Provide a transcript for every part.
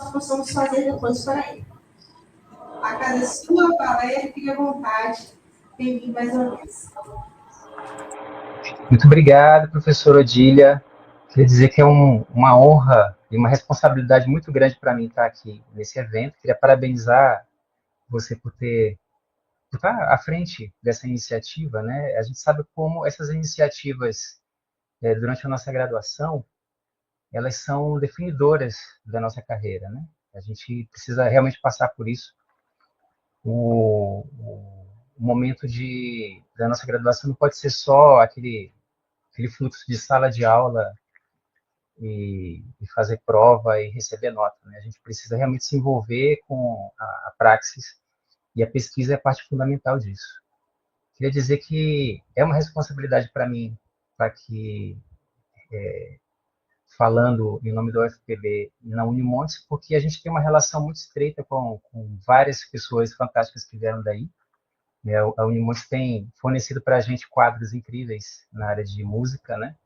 nós possamos fazer depois para ele. A casa é sua, Valéria, fique à vontade. Bem-vindo mais uma vez. Muito obrigado, professora Odília. Queria dizer que é uma honra e uma responsabilidade muito grande para mim estar aqui nesse evento. Queria parabenizar você por estar à frente dessa iniciativa, né? A gente sabe como essas iniciativas, durante a nossa graduação, elas são definidoras da nossa carreira, né? A gente precisa realmente passar por isso. O momento da nossa graduação não pode ser só aquele fluxo de sala de aula e fazer prova e receber nota, né? A gente precisa realmente se envolver com a praxis e a pesquisa é a parte fundamental disso. Queria dizer que é uma responsabilidade para mim estar aqui falando em nome do UFPB na Unimontes, porque a gente tem uma relação muito estreita com várias pessoas fantásticas que vieram daí. A Unimontes tem fornecido para a gente quadros incríveis na área de música, né?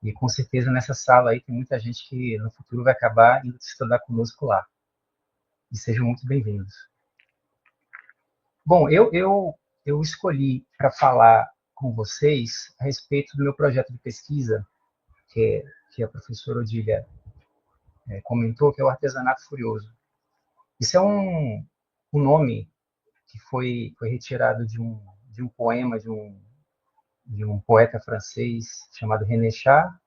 E com certeza nessa sala aí tem muita gente que no futuro vai acabar indo estudar conosco lá. E sejam muito bem-vindos. Bom, eu escolhi para falar com vocês a respeito do meu projeto de pesquisa, que a professora Odília comentou, que é o Artesanato Furioso. Isso é um nome que foi retirado de um poema de um poeta francês chamado René Char,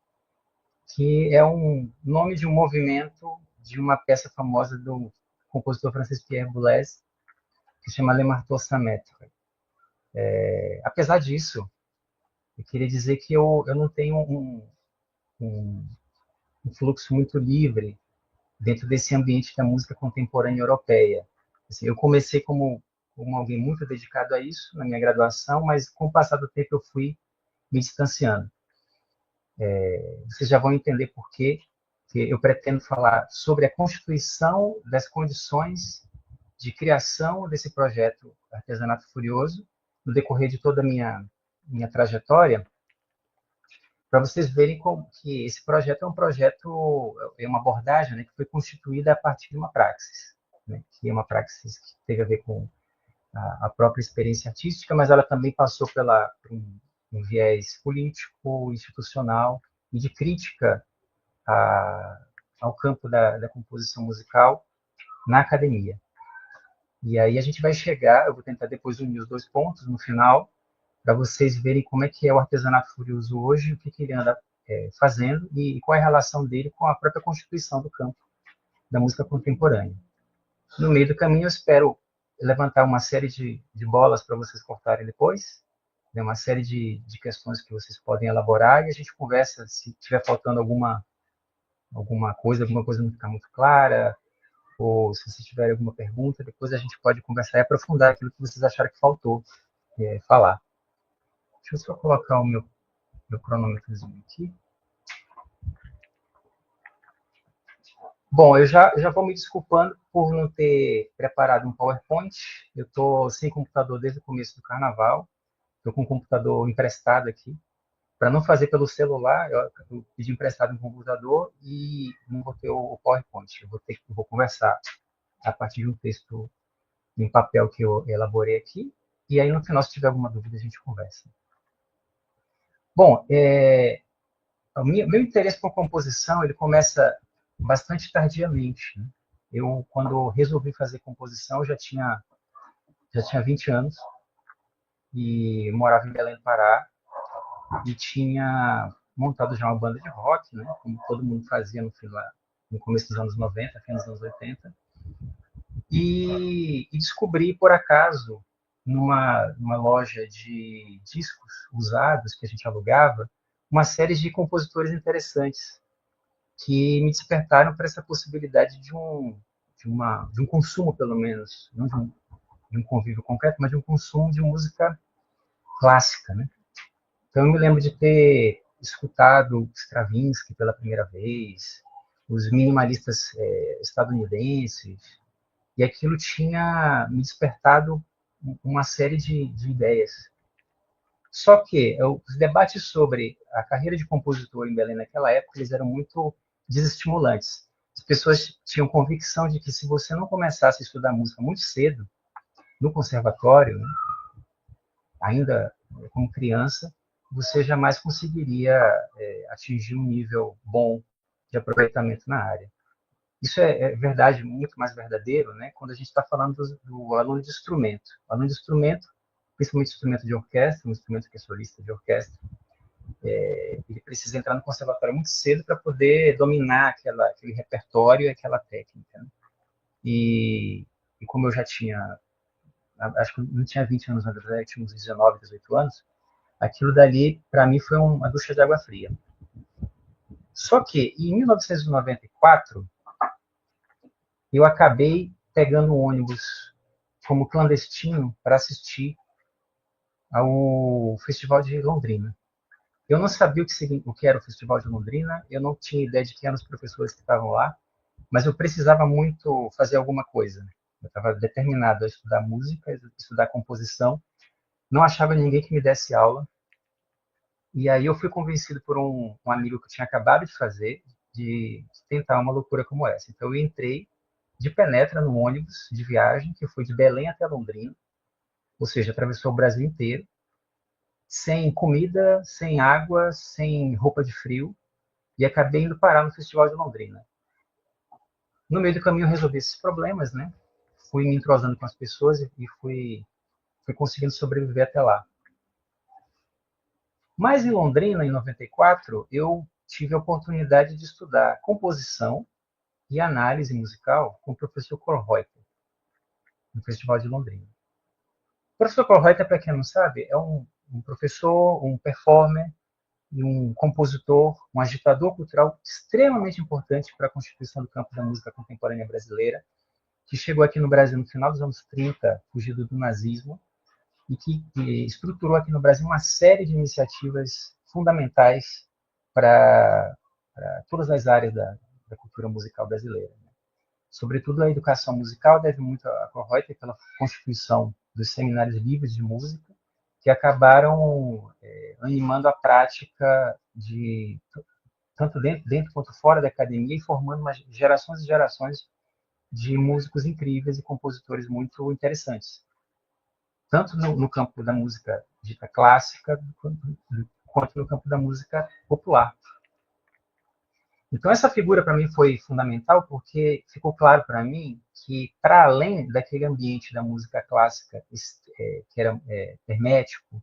que é um nome de um movimento de uma peça famosa do compositor francês Pierre Boulez, que se chama Le Marteau sans Maître. Apesar disso, eu queria dizer que eu não tenho um fluxo muito livre dentro desse ambiente da música contemporânea europeia. Assim, eu comecei como alguém muito dedicado a isso na minha graduação, mas com o passar do tempo eu fui me distanciando. Vocês já vão entender por quê, que eu pretendo falar sobre a constituição das condições de criação desse projeto Artesanato Furioso no decorrer de toda a minha trajetória, para vocês verem como que esse projeto é uma abordagem, né, que foi constituída a partir de uma praxis, né, que é uma praxis que teve a ver com a própria experiência artística, mas ela também passou por um viés político, institucional e de crítica ao campo da composição musical na academia. E aí a gente vai chegar, eu vou tentar depois unir os dois pontos no final, para vocês verem como é que é o artesanato furioso hoje, o que ele anda fazendo e qual é a relação dele com a própria constituição do campo da música contemporânea. No meio do caminho, eu espero levantar uma série de bolas para vocês cortarem depois, né, uma série de questões que vocês podem elaborar e a gente conversa se tiver faltando alguma coisa não está muito clara, ou se vocês tiverem alguma pergunta, depois a gente pode conversar e aprofundar aquilo que vocês acharam que faltou falar. Deixa eu só colocar o meu cronômetrozinho aqui. Bom, eu já vou me desculpando por não ter preparado um PowerPoint. Eu estou sem computador desde o começo do carnaval. Estou com um computador emprestado aqui. Para não fazer pelo celular, eu pedi emprestado um computador e não vou ter o PowerPoint. Eu vou conversar a partir de um texto em papel que eu elaborei aqui. E aí, no final, se tiver alguma dúvida, a gente conversa. Bom, o meu interesse por composição ele começa bastante tardiamente, né? Eu, quando resolvi fazer composição, já tinha 20 anos e morava em Belém do Pará e tinha montado já uma banda de rock, né? Como todo mundo fazia no começo dos anos 90, fim dos anos 80. E descobri, por acaso, numa loja de discos usados que a gente alugava, uma série de compositores interessantes que me despertaram para essa possibilidade de um consumo, pelo menos, não de um convívio concreto, mas de um consumo de música clássica, né? Então, eu me lembro de ter escutado Stravinsky pela primeira vez, os minimalistas estadunidenses, e aquilo tinha me despertado uma série de ideias. Só que os debates sobre a carreira de compositor em Belém naquela época eles eram muito desestimulantes, pessoas tinham convicção de que se você não começasse a estudar música muito cedo, no conservatório, né, ainda como criança, você jamais conseguiria atingir um nível bom de aproveitamento na área. Isso é verdade, muito mais verdadeiro, né, quando a gente está falando do aluno de instrumento. O aluno de instrumento, principalmente instrumento de orquestra, um instrumento que é solista de orquestra, ele precisa entrar no conservatório muito cedo para poder dominar aquele repertório e aquela técnica. Né? E como eu já tinha, acho que não tinha 20 anos, na verdade, tinha uns 19, 18 anos, aquilo dali, para mim, foi uma ducha de água fria. Só que, em 1994, eu acabei pegando um ônibus como clandestino para assistir ao Festival de Londrina. Eu não sabia o que era o Festival de Londrina, eu não tinha ideia de quem eram os professores que estavam lá, mas eu precisava muito fazer alguma coisa. Eu estava determinado a estudar música, estudar composição, não achava ninguém que me desse aula, e aí eu fui convencido por um amigo que eu tinha acabado de fazer, de tentar uma loucura como essa. Então eu entrei de penetra no ônibus de viagem, que foi de Belém até Londrina, ou seja, atravessou o Brasil inteiro, sem comida, sem água, sem roupa de frio, e acabei indo parar no Festival de Londrina. No meio do caminho eu resolvi esses problemas, né? Fui me entrosando com as pessoas e fui conseguindo sobreviver até lá. Mas em Londrina, em 94, eu tive a oportunidade de estudar composição e análise musical com o professor Kohlreuter, no Festival de Londrina. O professor Kohlreuter, para quem não sabe, é um professor, um performer e um compositor, um agitador cultural extremamente importante para a constituição do campo da música contemporânea brasileira, que chegou aqui no Brasil no final dos anos 30, fugido do nazismo, e que estruturou aqui no Brasil uma série de iniciativas fundamentais para todas as áreas da cultura musical brasileira. Sobretudo a educação musical deve muito a Kohlreuter pela constituição dos seminários livres de música, que acabaram animando a prática de tanto dentro quanto fora da academia e formando gerações e gerações de músicos incríveis e compositores muito interessantes, tanto no campo da música dita clássica quanto no campo da música popular. Então essa figura para mim foi fundamental porque ficou claro para mim que para além daquele ambiente da música clássica que era hermético,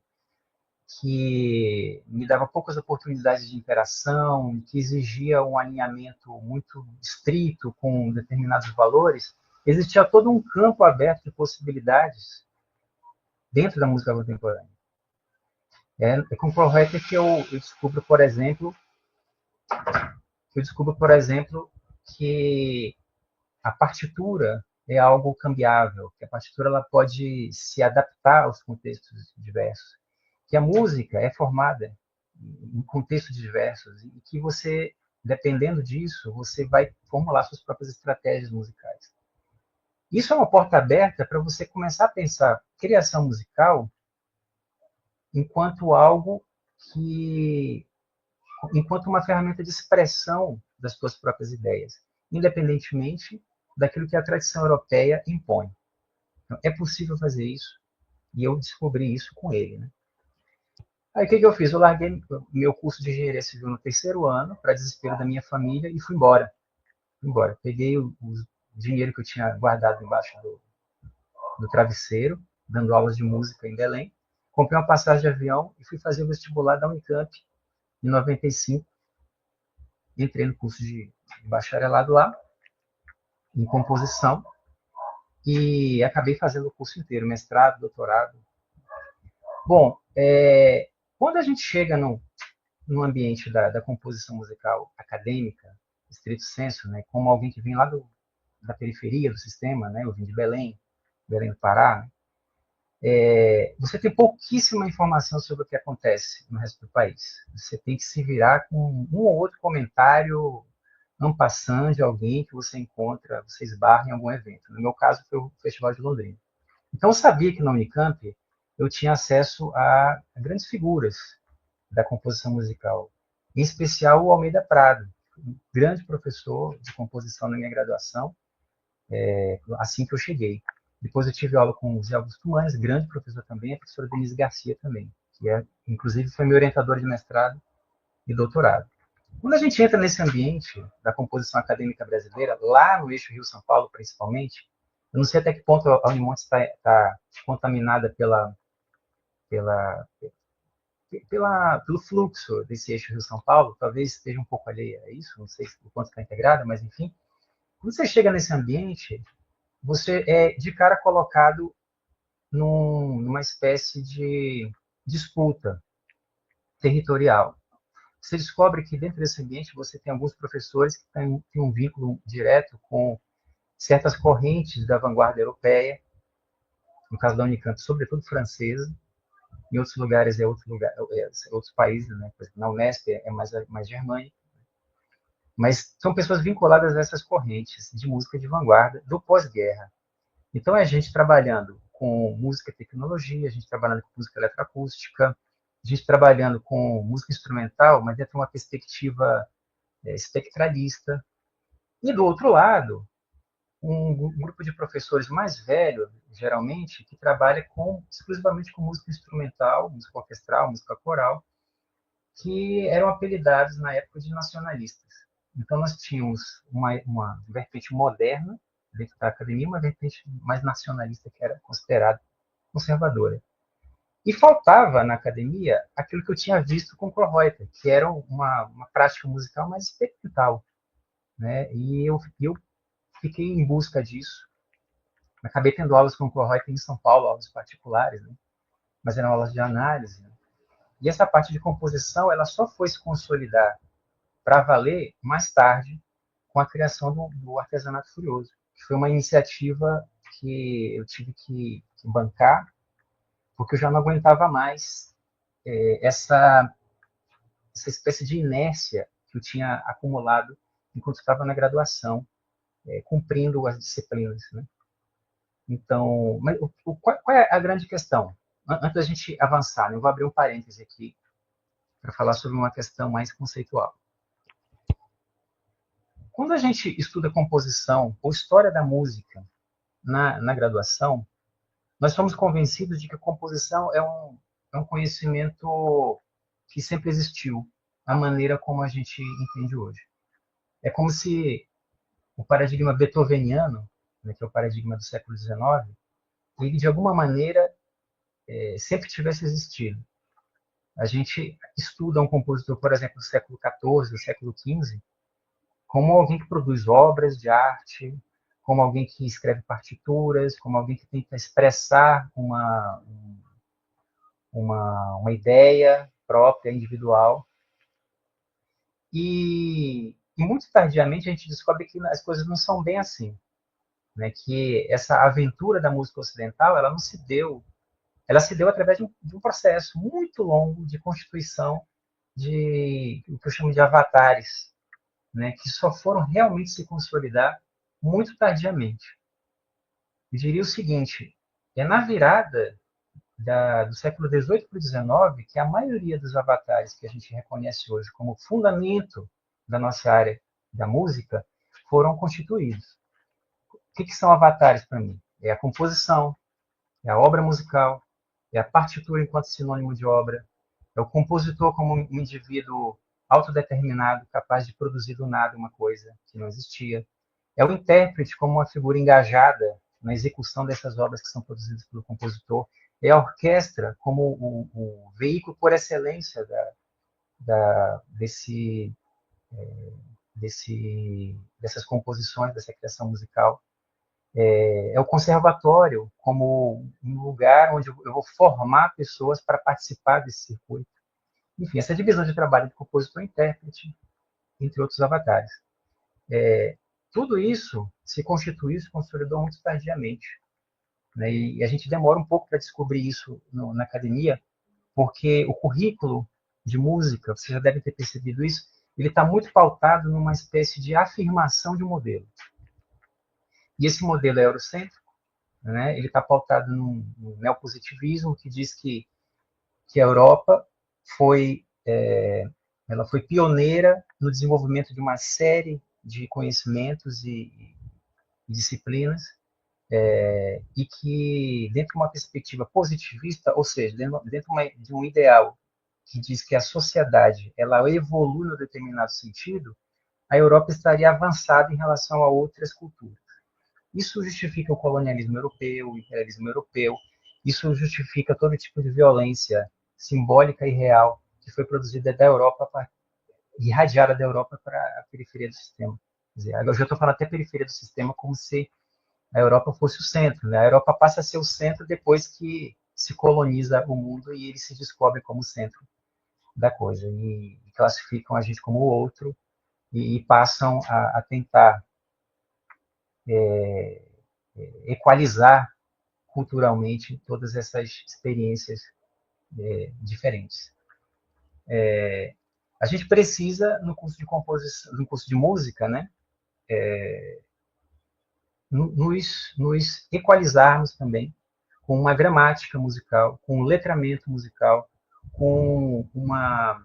que me dava poucas oportunidades de interação, que exigia um alinhamento muito estrito com determinados valores, existia todo um campo aberto de possibilidades dentro da música contemporânea. É com o Kohlreuter que eu descubro, por exemplo, que a partitura é algo cambiável, que a partitura ela pode se adaptar aos contextos diversos, que a música é formada em contextos diversos e que você, dependendo disso, você vai formular suas próprias estratégias musicais. Isso é uma porta aberta para você começar a pensar criação musical enquanto algo que enquanto uma ferramenta de expressão das suas próprias ideias, independentemente daquilo que a tradição europeia impõe. Então, é possível fazer isso, e eu descobri isso com ele. Né? Aí o que eu fiz? Eu larguei meu curso de engenharia civil no terceiro ano, para desespero da minha família, e fui embora. Peguei o dinheiro que eu tinha guardado embaixo do travesseiro, dando aulas de música em Belém, comprei uma passagem de avião e fui fazer o vestibular da Unicamp em 95. Entrei no curso de bacharelado lá, em composição, e acabei fazendo o curso inteiro, mestrado, doutorado. Bom, quando a gente chega no ambiente da composição musical acadêmica, estrito senso, né, como alguém que vem lá da periferia do sistema, né, eu vim de Belém do Pará, né, você tem pouquíssima informação sobre o que acontece no resto do país. Você tem que se virar com um ou outro comentário en passant de alguém que você encontra, você esbarra em algum evento. No meu caso, foi o Festival de Londrina. Então, eu sabia que na Unicamp eu tinha acesso a grandes figuras da composição musical, em especial o Almeida Prado, um grande professor de composição na minha graduação, assim que eu cheguei. Depois eu tive aula com o Zé Augusto Manes, grande professor também, a professora Denise Garcia também, que inclusive foi meu orientador de mestrado e doutorado. Quando a gente entra nesse ambiente da composição acadêmica brasileira, lá no eixo Rio-São Paulo, principalmente, eu não sei até que ponto a Unimontes está contaminada pela, pelo fluxo desse eixo Rio-São Paulo, talvez esteja um pouco alheia a isso, não sei o quanto está integrada, mas enfim. Quando você chega nesse ambiente, você é de cara colocado numa espécie de disputa territorial. Você descobre que dentro desse ambiente você tem alguns professores que têm um vínculo direto com certas correntes da vanguarda europeia, no caso da Unicamp, sobretudo francesa, em outros lugares outros países, né? Na Unesp é mais germânica, mas são pessoas vinculadas a essas correntes de música de vanguarda do pós-guerra. Então, é a gente trabalhando com música e tecnologia, a gente trabalhando com música eletroacústica, a gente trabalhando com música instrumental, mas dentro de uma perspectiva espectralista. E do outro lado, um grupo de professores mais velho, geralmente, que trabalha exclusivamente com música instrumental, música orquestral, música coral, que eram apelidados na época de nacionalistas. Então, nós tínhamos uma vertente moderna dentro da academia, uma vertente mais nacionalista, que era considerada conservadora. E faltava na academia aquilo que eu tinha visto com Kürreuter, que era uma prática musical mais experimental. Né? E eu fiquei em busca disso. Acabei tendo aulas com Kürreuter em São Paulo, aulas particulares, né? Mas eram aulas de análise. Né? E essa parte de composição ela só foi se consolidar para valer mais tarde com a criação do Artesanato Furioso, que foi uma iniciativa que eu tive que bancar, porque eu já não aguentava mais essa espécie de inércia que eu tinha acumulado enquanto estava na graduação, cumprindo as disciplinas. Né? Então, mas qual é a grande questão? Antes da gente avançar, né, eu vou abrir um parêntese aqui para falar sobre uma questão mais conceitual. Quando a gente estuda composição ou história da música na graduação, nós somos convencidos de que a composição é um conhecimento que sempre existiu, a maneira como a gente entende hoje. É como se o paradigma beethoveniano, né, que é o paradigma do século XIX, ele de alguma maneira sempre tivesse existido. A gente estuda um compositor, por exemplo, do século XIV, do século XV, como alguém que produz obras de arte, como alguém que escreve partituras, como alguém que tenta expressar uma ideia própria, individual. E muito tardiamente a gente descobre que as coisas não são bem assim. Né? Que essa aventura da música ocidental ela não se deu, ela se deu através de um processo muito longo de constituição de o que eu chamo de avatares, né? Que só foram realmente se consolidar muito tardiamente. Eu diria o seguinte, é na virada do século XVIII para o XIX que a maioria dos avatares que a gente reconhece hoje como fundamento da nossa área da música foram constituídos. O que são avatares para mim? É a composição, é a obra musical, é a partitura enquanto sinônimo de obra, é o compositor como um indivíduo autodeterminado, capaz de produzir do nada uma coisa que não existia. É o intérprete como uma figura engajada na execução dessas obras que são produzidas pelo compositor. É a orquestra como o veículo por excelência dessas composições, dessa criação musical. É o conservatório como um lugar onde eu vou formar pessoas para participar desse circuito. Enfim, essa divisão de trabalho de compositor e intérprete, entre outros avatares. Tudo isso se constituiu, se consolidou muito tardiamente. Né? E a gente demora um pouco para descobrir isso na academia, porque o currículo de música, você já deve ter percebido isso, ele está muito pautado numa espécie de afirmação de um modelo. E esse modelo é eurocêntrico, né? Ele está pautado num neopositivismo que diz que a Europa ela foi pioneira no desenvolvimento de uma série de conhecimentos e disciplinas, e que, dentro de uma perspectiva positivista, ou seja, dentro de um ideal que diz que a sociedade ela evolui no determinado sentido, a Europa estaria avançada em relação a outras culturas. Isso justifica o colonialismo europeu, o imperialismo europeu, isso justifica todo tipo de violência simbólica e real que foi produzida da Europa, irradiada da Europa para a periferia do sistema. Quer dizer, eu já estou falando até periferia do sistema como se a Europa fosse o centro. Né? A Europa passa a ser o centro depois que se coloniza o mundo e ele se descobre como o centro da coisa. E classificam a gente como o outro e passam a tentar equalizar culturalmente todas essas experiências diferentes. A gente precisa, no curso de composição, no curso de música, né, nos equalizarmos também com uma gramática musical, com um letramento musical, com uma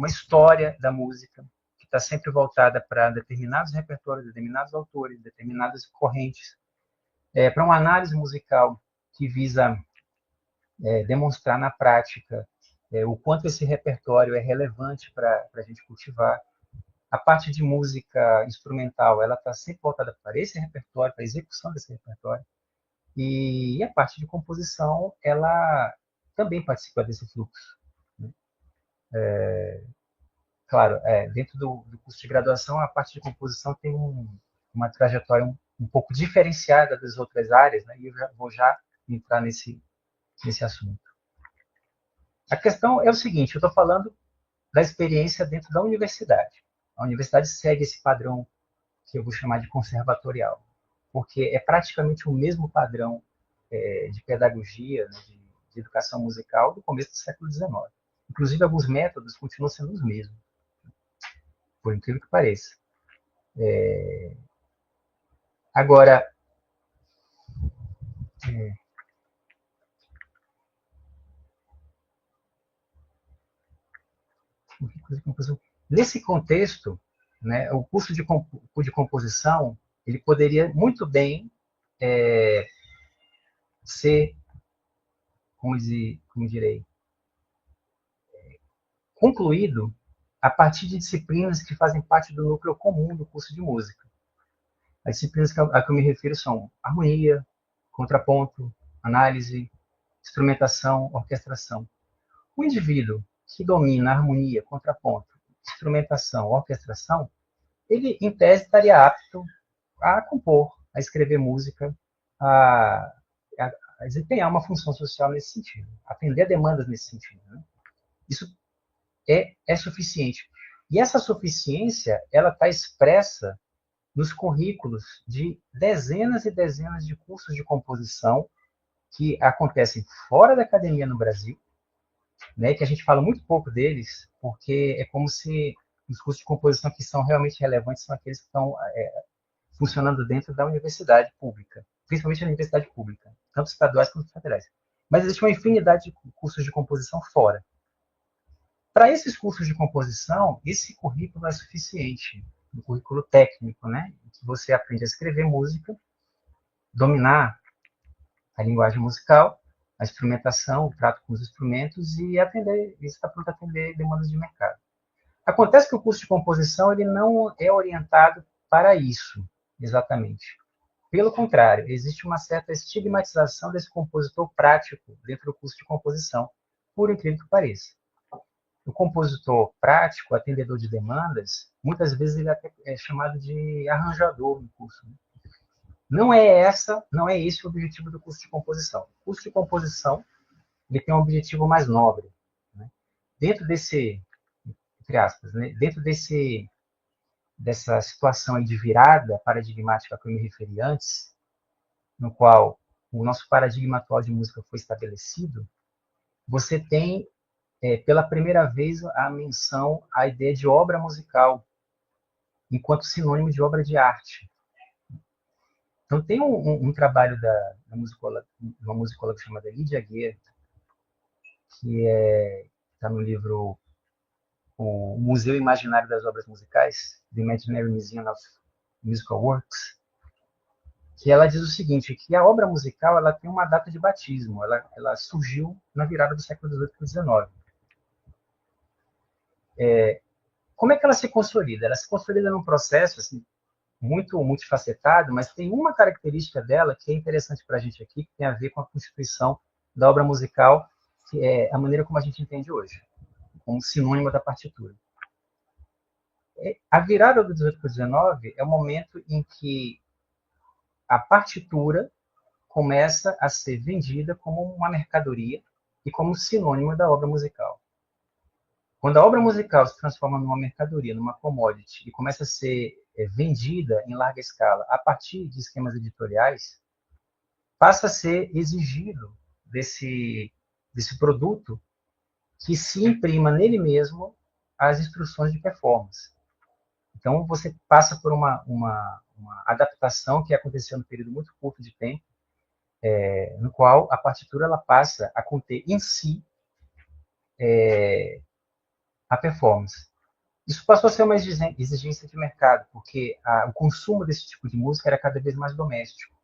história da música que está sempre voltada para determinados repertórios, determinados autores, determinadas correntes, para uma análise musical que visa demonstrar na prática o quanto esse repertório é relevante para a gente cultivar. A parte de música instrumental, ela está sempre voltada para esse repertório, para a execução desse repertório. E a parte de composição, ela também participa desse fluxo. Né? Claro, dentro do curso de graduação, a parte de composição tem uma trajetória um pouco diferenciada das outras áreas, né? E eu vou já entrar nesse assunto. A questão é o seguinte, eu estou falando da experiência dentro da universidade. A universidade segue esse padrão que eu vou chamar de conservatorial, porque é praticamente o mesmo padrão de pedagogia, né, de educação musical do começo do século XIX. Inclusive, alguns métodos continuam sendo os mesmos, por incrível que pareça. Agora, nesse contexto, né, o curso de composição ele poderia muito bem ser, como direi, concluído a partir de disciplinas que fazem parte do núcleo comum do curso de música. As disciplinas a que eu me refiro são harmonia, contraponto, análise, instrumentação, orquestração. O indivíduo que domina harmonia, contraponto, instrumentação, orquestração, ele, em tese, estaria apto a compor, a escrever música, a desempenhar uma função social nesse sentido, atender a demandas nesse sentido. Né? Isso é suficiente. E essa suficiência ela está expressa nos currículos de dezenas e dezenas de cursos de composição que acontecem fora da academia no Brasil, né, que a gente fala muito pouco deles, porque é como se os cursos de composição que são realmente relevantes são aqueles que estão funcionando dentro da universidade pública, principalmente na universidade pública, tanto estaduais quanto federais. Mas existe uma infinidade de cursos de composição fora. Para esses cursos de composição, esse currículo é suficiente, um currículo técnico, né, em que você aprende a escrever música, dominar a linguagem musical, a instrumentação, o trato com os instrumentos e está pronto a atender demandas de mercado. Acontece que o curso de composição ele não é orientado para isso, exatamente. Pelo contrário, existe uma certa estigmatização desse compositor prático dentro do curso de composição, por incrível que pareça. O compositor prático, atendedor de demandas, muitas vezes ele é chamado de arranjador no curso. Né? Não é esse o objetivo do curso de composição. O curso de composição ele tem um objetivo mais nobre. Né? Dentro desse, entre aspas, né? Dentro dessa situação aí de virada paradigmática que eu me referi antes, no qual o nosso paradigma atual de música foi estabelecido, você tem, pela primeira vez, a menção à ideia de obra musical, enquanto sinônimo de obra de arte. Então, tem um trabalho da uma musicóloga chamada Lydia Guerra, que está no livro o Museu Imaginário das Obras Musicais, The Imaginary Museum of Musical Works, que ela diz o seguinte, que a obra musical ela tem uma data de batismo, ela surgiu na virada do século XVIII para o XIX. Como é que ela se consolida? Ela se consolida num processo assim, muito multifacetado, mas tem uma característica dela que é interessante para a gente aqui, que tem a ver com a constituição da obra musical, que é a maneira como a gente entende hoje, como sinônimo da partitura. A virada do XVIII para o XIX é o momento em que a partitura começa a ser vendida como uma mercadoria e como sinônimo da obra musical. Quando a obra musical se transforma numa mercadoria, numa commodity, e começa a ser vendida em larga escala a partir de esquemas editoriais, passa a ser exigido desse produto que se imprima nele mesmo as instruções de performance. Então, você passa por uma adaptação que aconteceu num período muito curto de tempo, no qual a partitura ela passa a conter em si a performance. Isso passou a ser uma exigência de mercado, porque o consumo desse tipo de música era cada vez mais doméstico.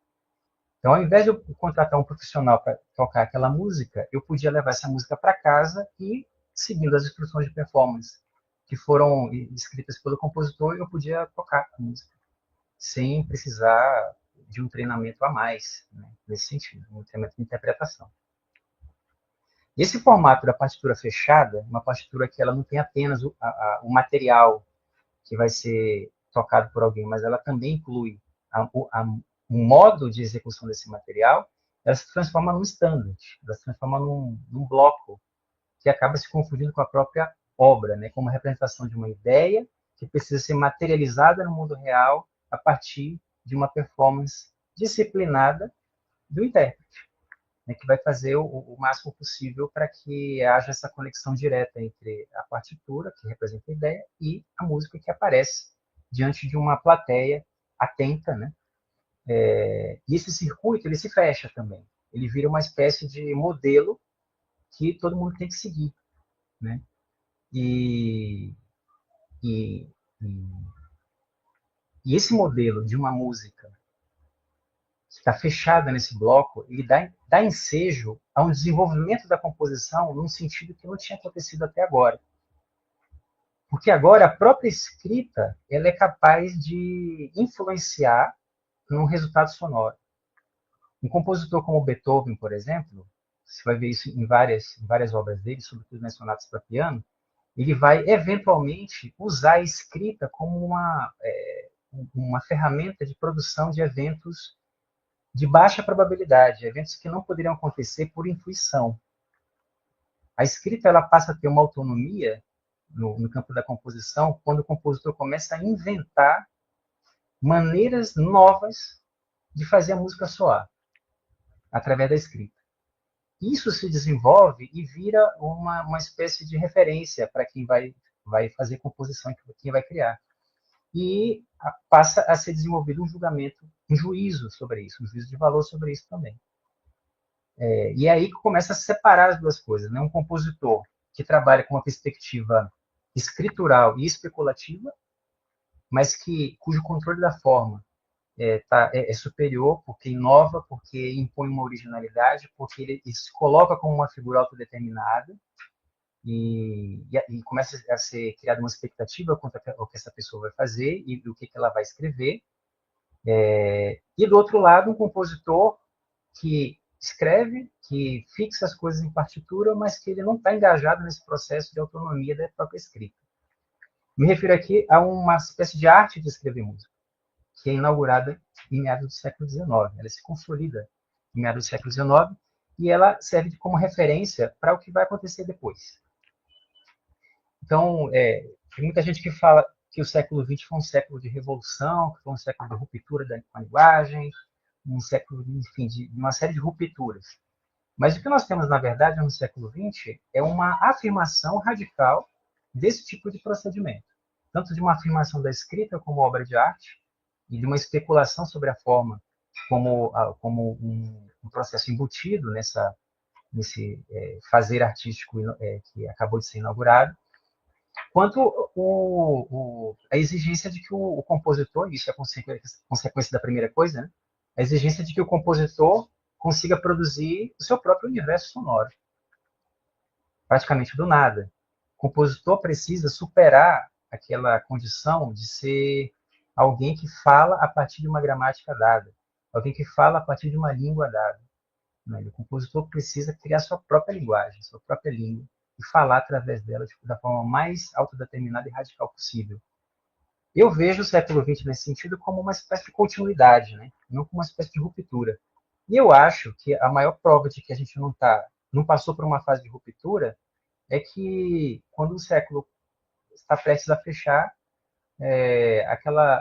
Então, ao invés de eu contratar um profissional para tocar aquela música, eu podia levar essa música para casa e, seguindo as instruções de performance que foram escritas pelo compositor, eu podia tocar a música, sem precisar de um treinamento a mais, né, nesse sentido, um treinamento de interpretação. Esse formato da partitura fechada, uma partitura que ela não tem apenas o material que vai ser tocado por alguém, mas ela também inclui um modo de execução desse material, ela se transforma num standard, ela se transforma num bloco que acaba se confundindo com a própria obra, né, como representação de uma ideia que precisa ser materializada no mundo real a partir de uma performance disciplinada do intérprete, né, que vai fazer o máximo possível para que haja essa conexão direta entre a partitura, que representa a ideia, e a música que aparece diante de uma plateia atenta, né? E esse circuito ele se fecha também. Ele vira uma espécie de modelo que todo mundo tem que seguir, né? E, e, e, e esse modelo de uma música que está fechada nesse bloco, ele dá ensejo a um desenvolvimento da composição num sentido que não tinha acontecido até agora. Porque agora a própria escrita ela é capaz de influenciar num resultado sonoro. Um compositor como Beethoven, por exemplo, você vai ver isso em várias obras dele, sobretudo nas sonatas para piano, ele vai eventualmente usar a escrita como uma ferramenta de produção de eventos de baixa probabilidade, eventos que não poderiam acontecer por intuição. A escrita ela passa a ter uma autonomia no campo da composição quando o compositor começa a inventar maneiras novas de fazer a música soar através da escrita. Isso se desenvolve e vira uma espécie de referência para quem vai fazer composição, quem vai criar. E passa a ser desenvolvido um julgamento, um juízo sobre isso, um juízo de valor sobre isso também. E é aí que começa a separar as duas coisas. Né? Um compositor que trabalha com uma perspectiva escritural e especulativa, mas cujo controle da forma é superior, porque inova, porque impõe uma originalidade, porque ele se coloca como uma figura autodeterminada e começa a ser criada uma expectativa quanto ao que essa pessoa vai fazer e o que ela vai escrever. E do outro lado, um compositor que escreve, que fixa as coisas em partitura, mas que ele não está engajado nesse processo de autonomia da própria escrita. Me refiro aqui a uma espécie de arte de escrever música, que é inaugurada em meados do século XIX. Ela se consolida em meados do século XIX e ela serve como referência para o que vai acontecer depois. Então, tem muita gente que fala que o século XX foi um século de revolução, que foi um século de ruptura com a linguagem, um século, enfim, de uma série de rupturas. Mas o que nós temos, na verdade, no século XX é uma afirmação radical desse tipo de procedimento. Tanto de uma afirmação da escrita como obra de arte, e de uma especulação sobre a forma como um processo embutido nesse fazer artístico que acabou de ser inaugurado, quanto a exigência de que o compositor, isso é consequência da primeira coisa, né? A exigência de que o compositor consiga produzir o seu próprio universo sonoro, praticamente do nada. O compositor precisa superar aquela condição de ser alguém que fala a partir de uma gramática dada, alguém que fala a partir de uma língua dada. Né? O compositor precisa criar sua própria linguagem, sua própria língua, e falar através dela da forma mais autodeterminada e radical possível. Eu vejo o século XX nesse sentido como uma espécie de continuidade, né? Não como uma espécie de ruptura. E eu acho que a maior prova de que a gente não passou por uma fase de ruptura é que quando o século está prestes a fechar,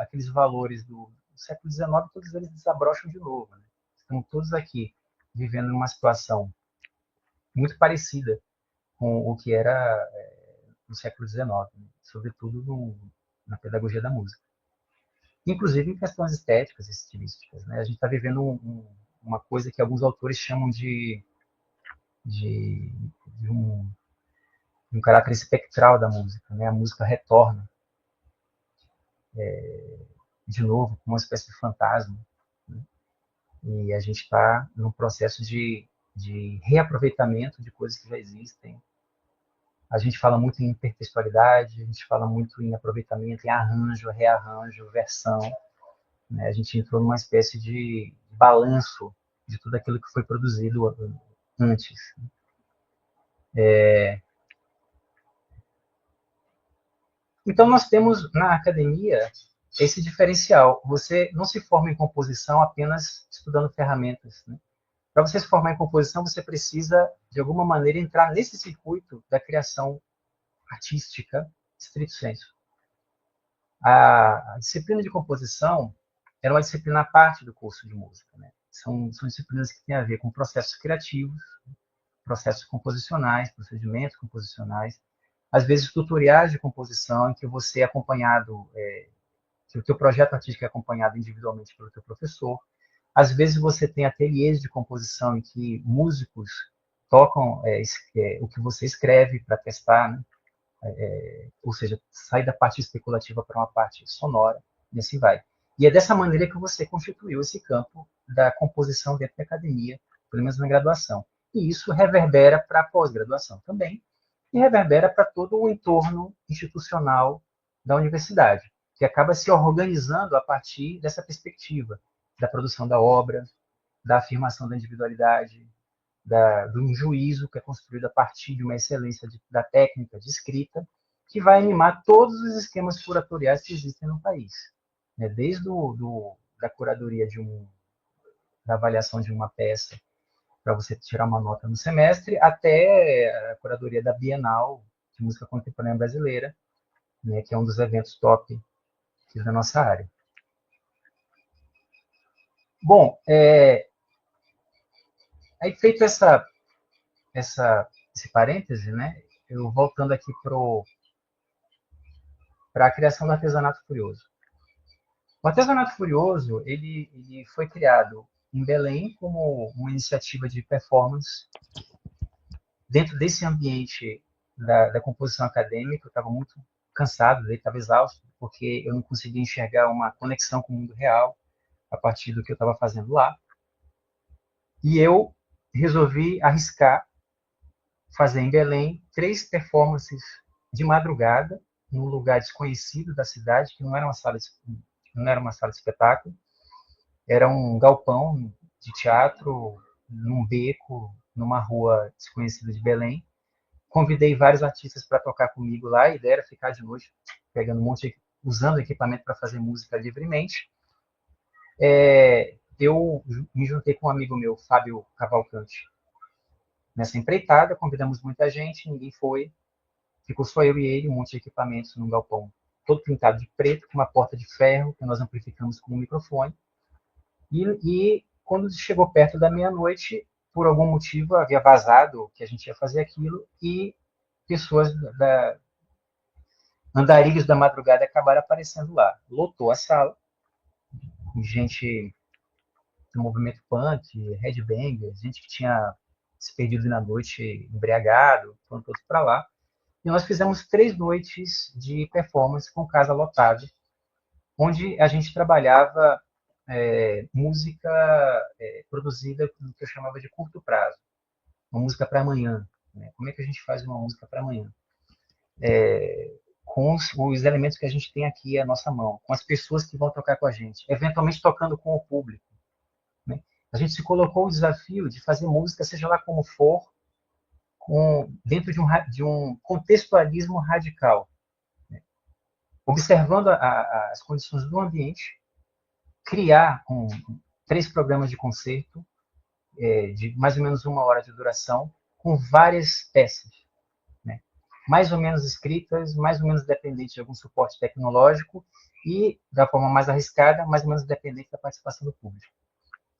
aqueles valores do século XIX, todos eles desabrocham de novo. Né? Estamos todos aqui vivendo numa situação muito parecida com o que era no século XIX, né? Sobretudo na pedagogia da música. Inclusive em questões estéticas e estilísticas. Né? A gente está vivendo uma coisa que alguns autores chamam de, de um, de um caráter espectral da música. Né? A música retorna de novo, como uma espécie de fantasma. Né? E a gente está num processo de reaproveitamento de coisas que já existem. A gente fala muito em intertextualidade, a gente fala muito em aproveitamento, em arranjo, rearranjo, versão. Né? A gente entrou numa espécie de balanço de tudo aquilo que foi produzido antes. Então, nós temos na academia esse diferencial. Você não se forma em composição apenas estudando ferramentas. Né? Para você se formar em composição, você precisa, de alguma maneira, entrar nesse circuito da criação artística, estrito sensu. A disciplina de composição era uma disciplina à parte do curso de música. Né? São disciplinas que têm a ver com processos criativos, processos composicionais, procedimentos composicionais, às vezes tutoriais de composição em que você é acompanhado, que o teu projeto artístico é acompanhado individualmente pelo teu professor. Às vezes você tem ateliês de composição em que músicos tocam o que você escreve para testar, né? Ou seja, sai da parte especulativa para uma parte sonora, e assim vai. E é dessa maneira que você constituiu esse campo da composição dentro da academia, pelo menos na graduação. E isso reverbera para a pós-graduação também, e reverbera para todo o entorno institucional da universidade, que acaba se organizando a partir dessa perspectiva da produção da obra, da afirmação da individualidade, de um juízo que é construído a partir de uma excelência da técnica de escrita, que vai animar todos os esquemas curatoriais que existem no país. Né? Desde da curadoria da avaliação de uma peça para você tirar uma nota no semestre, até a curadoria da Bienal de Música Contemporânea Brasileira, né, que é um dos eventos top aqui da nossa área. Bom, aí feito esse parêntese, né, eu voltando aqui para a criação do artesanato furioso. O artesanato furioso ele foi criado em Belém como uma iniciativa de performance dentro desse ambiente da composição acadêmica. Eu estava muito cansado, estava exausto, porque eu não conseguia enxergar uma conexão com o mundo real a partir do que eu estava fazendo lá. E eu resolvi arriscar fazer em Belém 3 performances de madrugada, num lugar desconhecido da cidade, que não era uma sala de espetáculo, era um galpão de teatro, num beco, numa rua desconhecida de Belém. Convidei vários artistas para tocar comigo lá, a ideia era ficar de noite pegando usando equipamento para fazer música livremente. Eu me juntei com um amigo meu, Fábio Cavalcante, nessa empreitada, convidamos muita gente, ninguém foi, ficou só eu e ele, um monte de equipamentos num galpão todo pintado de preto, com uma porta de ferro, que nós amplificamos com um microfone. E quando chegou perto da meia-noite, por algum motivo havia vazado que a gente ia fazer aquilo, e pessoas andarilhos da madrugada acabaram aparecendo lá. Lotou a sala, gente do movimento punk, headbangers, gente que tinha se perdido na noite embriagado, foram todos para lá. E nós fizemos 3 noites de performance com casa lotada, onde a gente trabalhava música produzida no que eu chamava de curto prazo, uma música para amanhã. Né? Como é que a gente faz uma música para amanhã? Com os elementos que a gente tem aqui à nossa mão, com as pessoas que vão tocar com a gente, eventualmente tocando com o público. Né? A gente se colocou o desafio de fazer música, seja lá como for, dentro de um contextualismo radical, né? Observando as condições do ambiente, criar 3 programas de concerto de mais ou menos 1 hora de duração, com várias peças, né? Mais ou menos escritas, mais ou menos dependentes de algum suporte tecnológico e, da forma mais arriscada, mais ou menos dependente da participação do público.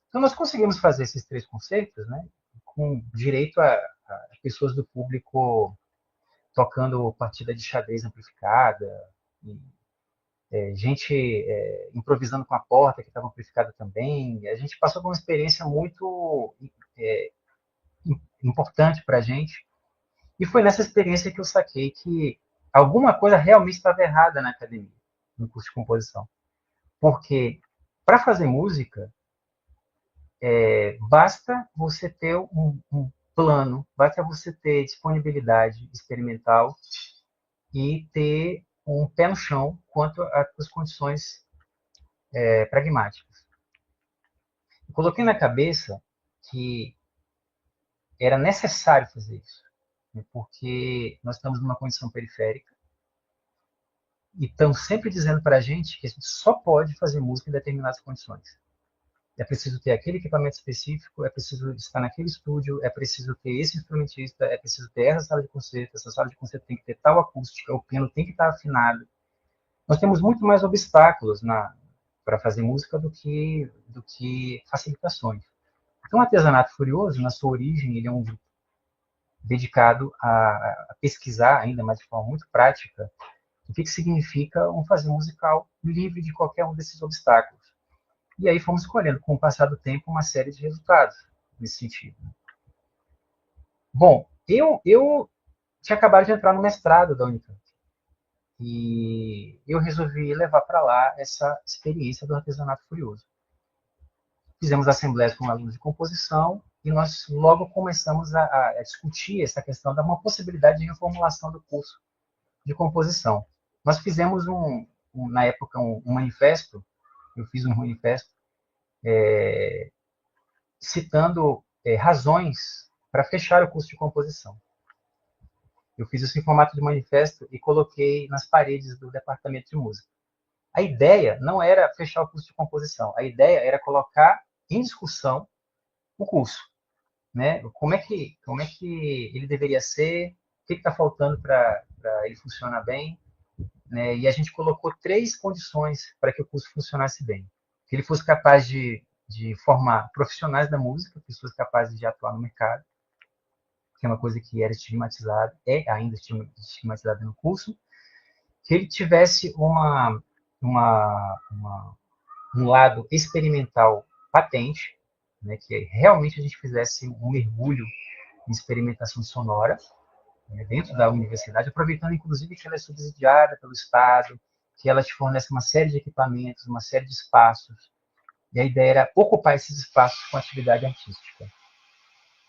Então, nós conseguimos fazer esses 3 concertos, né, com direito a pessoas do público tocando partida de xadrez amplificada, e, gente improvisando com a porta que estava amplificada também. A gente passou por uma experiência muito importante para a gente. E foi nessa experiência que eu saquei que alguma coisa realmente estava errada na academia, no curso de composição. Porque para fazer música, basta você ter um plano, basta você ter disponibilidade experimental e ter um pé no chão quanto às condições pragmáticas. Eu coloquei na cabeça que era necessário fazer isso, né, porque nós estamos numa condição periférica e estão sempre dizendo para a gente que a gente só pode fazer música em determinadas condições. É preciso ter aquele equipamento específico, é preciso estar naquele estúdio, é preciso ter esse instrumentista, é preciso ter essa sala de concerto, essa sala de concerto tem que ter tal acústica, o piano tem que estar afinado. Nós temos muito mais obstáculos para fazer música do que facilitações. Então, o Artesanato Furioso, na sua origem, ele é um grupo dedicado a pesquisar, ainda mais de forma muito prática, o que significa um fazer musical livre de qualquer um desses obstáculos. E aí fomos escolhendo, com o passar do tempo, uma série de resultados nesse sentido. Bom, eu tinha acabado de entrar no mestrado da Unicamp. E eu resolvi levar para lá essa experiência do artesanato furioso. Fizemos assembleias com alunos de composição e nós logo começamos a discutir essa questão da uma possibilidade de reformulação do curso de composição. Nós fizemos, na época, um manifesto, eu fiz um manifesto citando razões para fechar o curso de composição. Eu fiz isso em formato de manifesto e coloquei nas paredes do departamento de música. A ideia não era fechar o curso de composição, a ideia era colocar em discussão o curso, né? Como é que ele deveria ser, o que está faltando para ele funcionar bem, né? E a gente colocou 3 condições para que o curso funcionasse bem. Que ele fosse capaz de formar profissionais da música, pessoas capazes de atuar no mercado, que é uma coisa que era estigmatizada, ainda estigmatizada no curso, que ele tivesse um lado experimental patente, né, que realmente a gente fizesse um mergulho em experimentação sonora, né, dentro da universidade, aproveitando inclusive que ela é subsidiada pelo Estado, que ela te fornece uma série de equipamentos, uma série de espaços, e a ideia era ocupar esses espaços com atividade artística.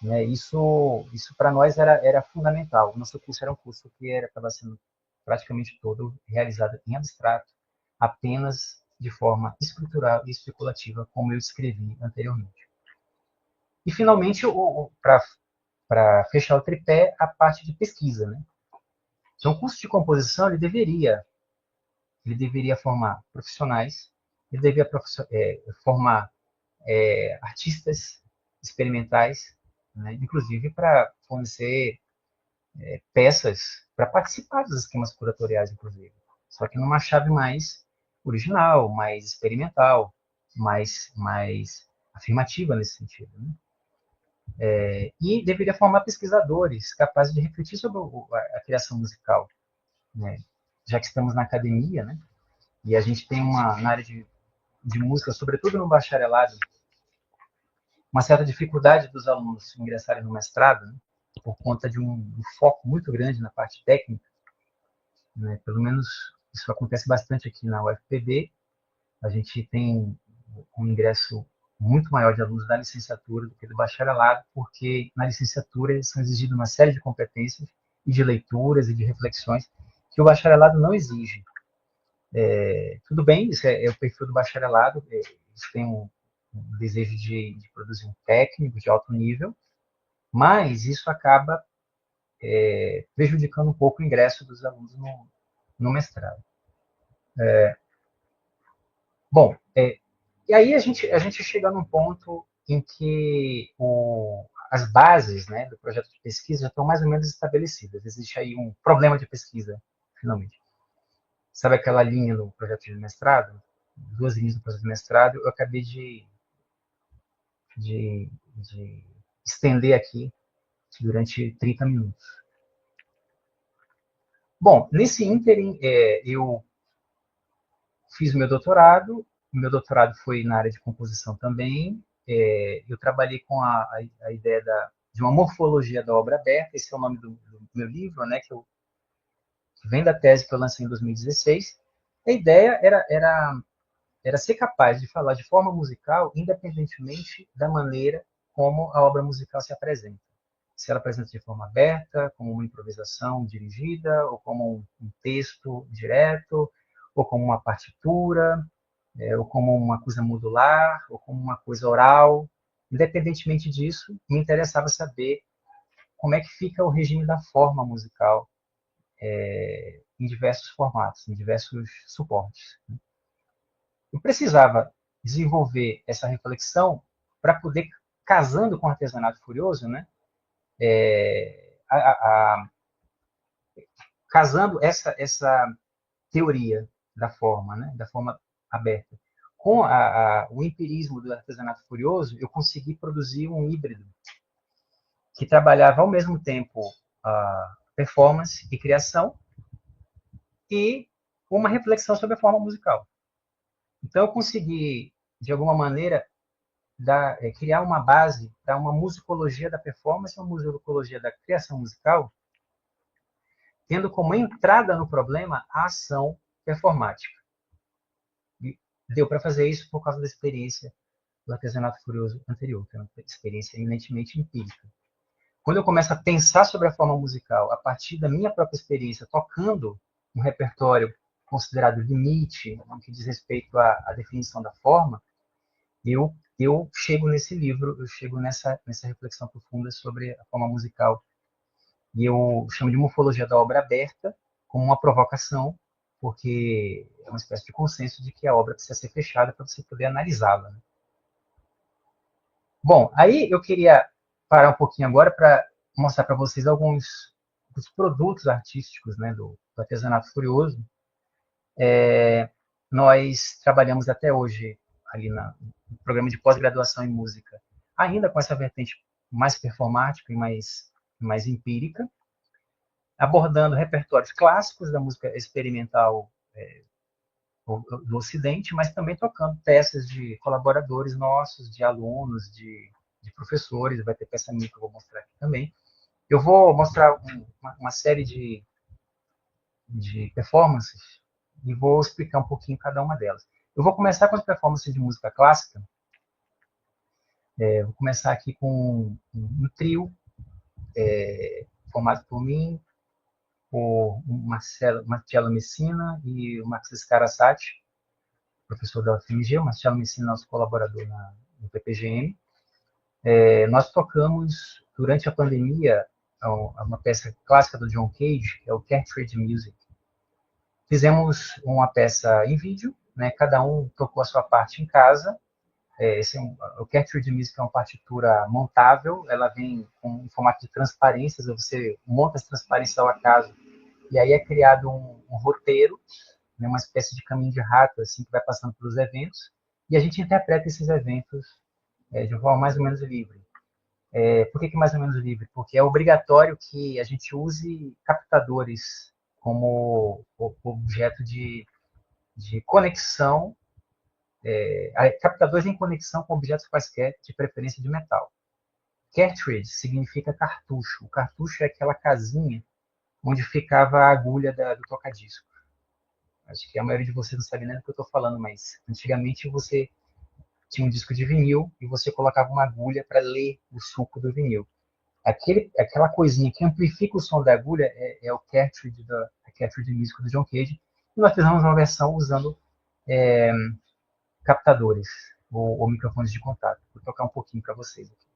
Né? Isso para nós era fundamental. O nosso curso era um curso que estava sendo praticamente todo realizado em abstrato, apenas de forma estrutural e especulativa, como eu descrevi anteriormente. E, finalmente, para fechar o tripé, a parte de pesquisa. Né? Então, o curso de composição ele deveria formar profissionais, ele deveria formar artistas experimentais, né? Inclusive para fornecer peças para participar dos esquemas curatoriais, inclusive. Só que numa chave mais original, mais experimental, mais afirmativa nesse sentido. Né? E deveria formar pesquisadores capazes de refletir sobre a criação musical. Né? Já que estamos na academia, né? E a gente tem na área de música, sobretudo no bacharelado, uma certa dificuldade dos alunos ingressarem no mestrado, né? Por conta de um foco muito grande na parte técnica. né? Pelo menos isso acontece bastante aqui na UFPB. A gente tem um ingresso muito maior de alunos da licenciatura do que do bacharelado, porque na licenciatura são exigidas uma série de competências e de leituras e de reflexões que o bacharelado não exige. Tudo bem, isso é o perfil do bacharelado, eles têm um desejo de produzir um técnico de alto nível, mas isso acaba prejudicando um pouco o ingresso dos alunos no mestrado. Bom, e aí a gente chega num ponto em que as bases, né, do projeto de pesquisa já estão mais ou menos estabelecidas. Existe aí um problema de pesquisa, finalmente. Sabe aquela linha no projeto de mestrado? Duas linhas do projeto de mestrado, eu acabei de estender aqui durante 30 minutos. Bom, nesse ínterim, eu fiz o meu doutorado foi na área de composição também. Eu trabalhei com a ideia de uma morfologia da obra aberta, esse é o nome do meu livro, né, que vem da tese que eu lancei em 2016. A ideia era ser capaz de falar de forma musical, independentemente da maneira como a obra musical se apresenta. Se ela apresenta de forma aberta, como uma improvisação dirigida, ou como um texto direto, ou como uma partitura, ou como uma coisa modular, ou como uma coisa oral. Independentemente disso, me interessava saber como é que fica o regime da forma musical em diversos formatos, em diversos suportes. Eu precisava desenvolver essa reflexão para poder, casando com o artesanato furioso, né, casando essa teoria da forma, né, da forma aberta, com o empirismo do artesanato furioso, eu consegui produzir um híbrido que trabalhava ao mesmo tempo a performance e criação e uma reflexão sobre a forma musical. Então eu consegui, de alguma maneira, criar uma base para uma musicologia da performance, uma musicologia da criação musical, tendo como entrada no problema a ação performática. E deu para fazer isso por causa da experiência do artesanato furioso anterior, que é uma experiência eminentemente empírica. Quando eu começo a pensar sobre a forma musical a partir da minha própria experiência, tocando um repertório considerado limite, no que diz respeito à definição da forma, eu chego nesse livro, eu chego nessa reflexão profunda sobre a forma musical. E eu chamo de morfologia da obra aberta como uma provocação, porque é uma espécie de consenso de que a obra precisa ser fechada para você poder analisá-la. Né? Bom, aí eu queria parar um pouquinho agora para mostrar para vocês alguns dos produtos artísticos, né, do artesanato furioso. Nós trabalhamos até hoje ali no programa de pós-graduação em música, ainda com essa vertente mais performática e mais empírica, abordando repertórios clássicos da música experimental do Ocidente, mas também tocando peças de colaboradores nossos, de alunos, de professores. Vai ter peça minha que eu vou mostrar aqui também. Eu vou mostrar uma série de performances e vou explicar um pouquinho cada uma delas. Eu vou começar com as performances de música clássica. Vou começar aqui com um trio formado por mim, por Marcello Messina e o Max Scarasati, professor da UFMG. O Marcello Messina é nosso colaborador no PPGM. Nós tocamos, durante a pandemia, uma peça clássica do John Cage, que é o Cartridge Music. Fizemos uma peça em vídeo, né? Cada um tocou a sua parte em casa. O Cartridge Music é uma partitura montável, ela vem em formato de transparências, você monta as transparências ao acaso, e aí é criado um roteiro, né? Uma espécie de caminho de rato, assim, que vai passando pelos eventos, e a gente interpreta esses eventos de uma forma mais ou menos livre. Por que mais ou menos livre? Porque é obrigatório que a gente use captadores como objeto de conexão, captadores em conexão com objetos quaisquer, de preferência de metal. Cartridge significa cartucho. O cartucho é aquela casinha onde ficava a agulha do toca-disco. Acho que a maioria de vocês não sabe nem do que eu estou falando, mas antigamente você tinha um disco de vinil e você colocava uma agulha para ler o suco do vinil. Aquela coisinha que amplifica o som da agulha é o cartridge a cartridge música do John Cage. E nós fizemos uma versão usando é, captadores ou microfones de contato. Vou tocar um pouquinho para vocês aqui.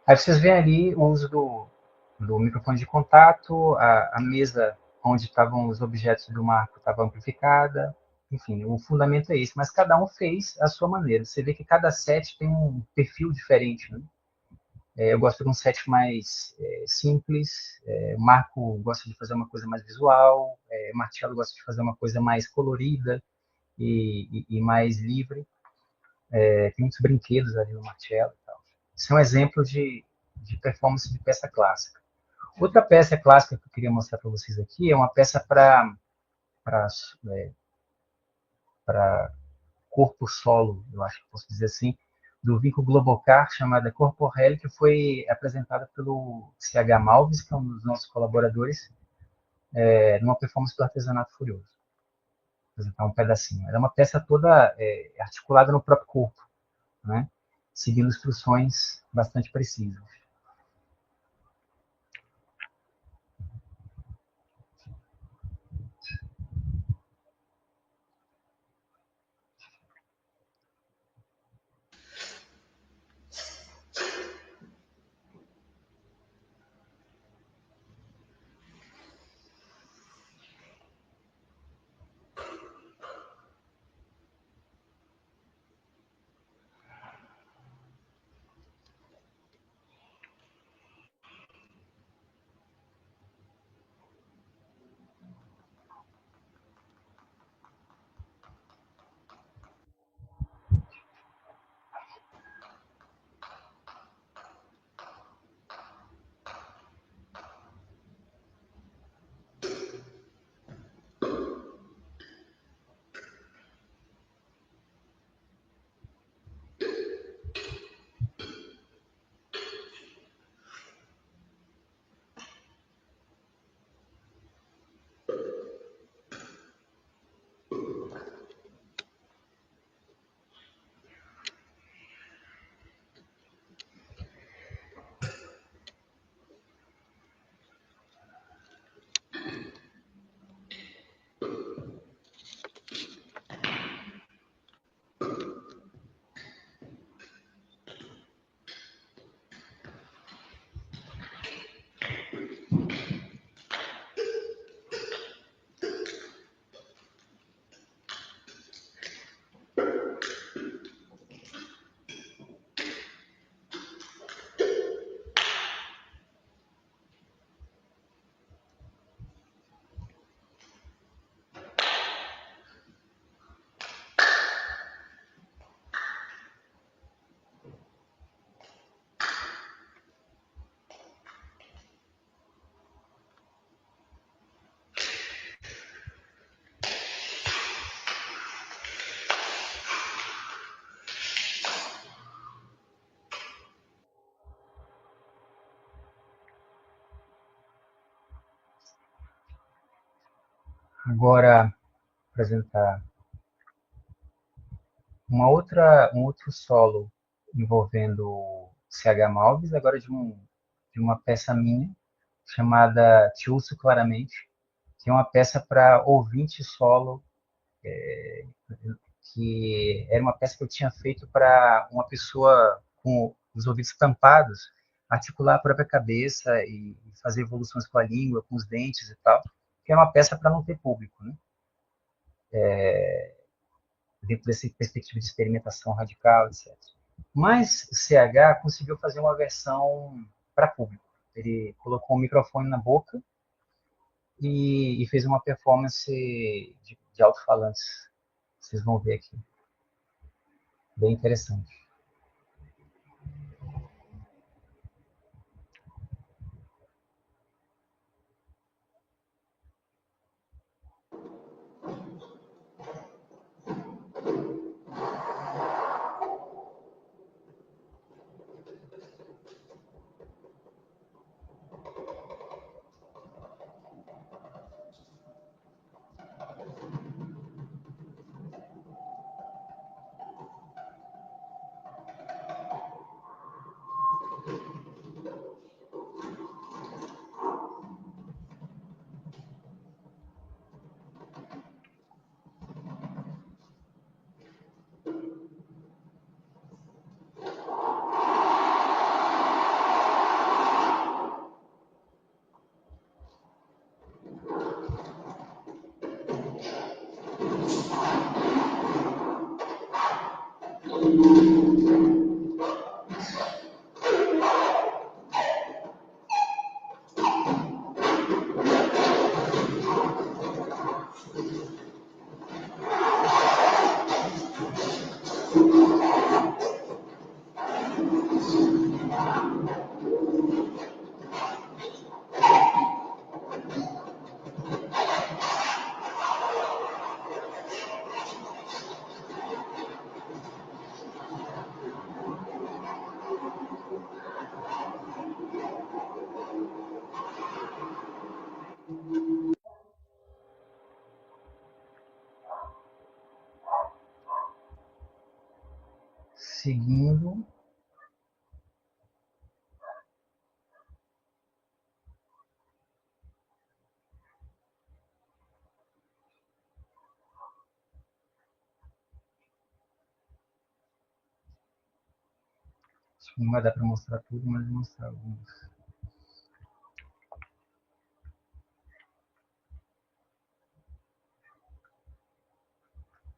Aí vocês veem ali o uso do microfone de contato, a mesa onde estavam os objetos do marco estava amplificada, enfim, o fundamento é esse, mas cada um fez a sua maneira. Você vê que cada set tem um perfil diferente, né? Eu gosto de um set mais simples, o Marco gosta de fazer uma coisa mais visual, o Marcelo gosta de fazer uma coisa mais colorida e mais livre. Tem muitos brinquedos ali no Marcelo e tal. Isso é um exemplo de performance de peça clássica. Outra peça clássica que eu queria mostrar para vocês aqui é uma peça para corpo solo, eu acho que posso dizer assim, do Vinco Globocar, chamada Corporel, que foi apresentada pelo CH Malves, que é um dos nossos colaboradores, numa performance do Artesanato Furioso. Vou apresentar um pedacinho. Ela é uma peça toda articulada no próprio corpo, né? Seguindo instruções bastante precisas. Agora, apresentar um outro solo envolvendo C.H. Malves, agora de uma peça minha, chamada Te Ouço Claramente, que é uma peça para ouvinte solo, que era uma peça que eu tinha feito para uma pessoa com os ouvidos tampados articular a própria cabeça e fazer evoluções com a língua, com os dentes e tal, que é uma peça para não ter público, né? Dentro dessa perspectiva de experimentação radical, etc. Mas CH conseguiu fazer uma versão para público. Ele colocou um microfone na boca e fez uma performance de alto-falantes. Vocês vão ver aqui. Bem interessante. Seguindo, acho que não vai dar para mostrar tudo, mas vou mostrar alguns.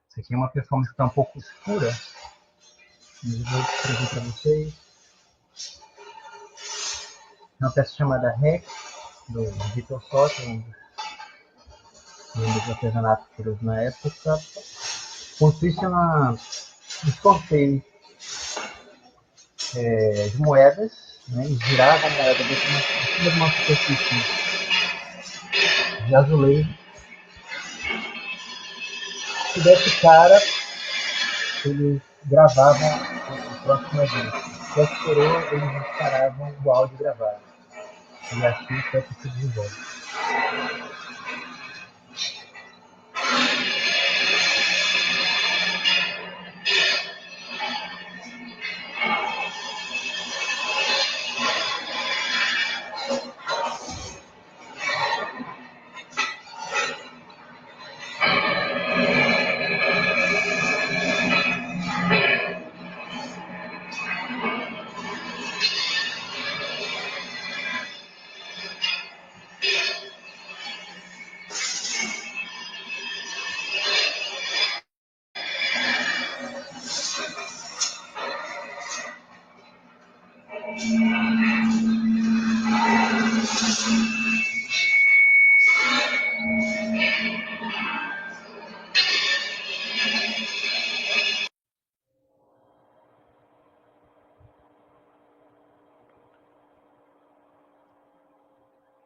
Isso aqui é uma performance que está um pouco escura, mas eu vou descrever para vocês. É uma peça chamada Rex, do Vitor Soto, um dos artesanatos que eu uso na época. Consiste em sorteio de moedas, né, e girava a moeda em cima de uma superfície de azulejo. Se desse cara, eles gravavam o próximo evento. Se estourou, eles disparavam o áudio gravado. E assim foi que se desenvolve.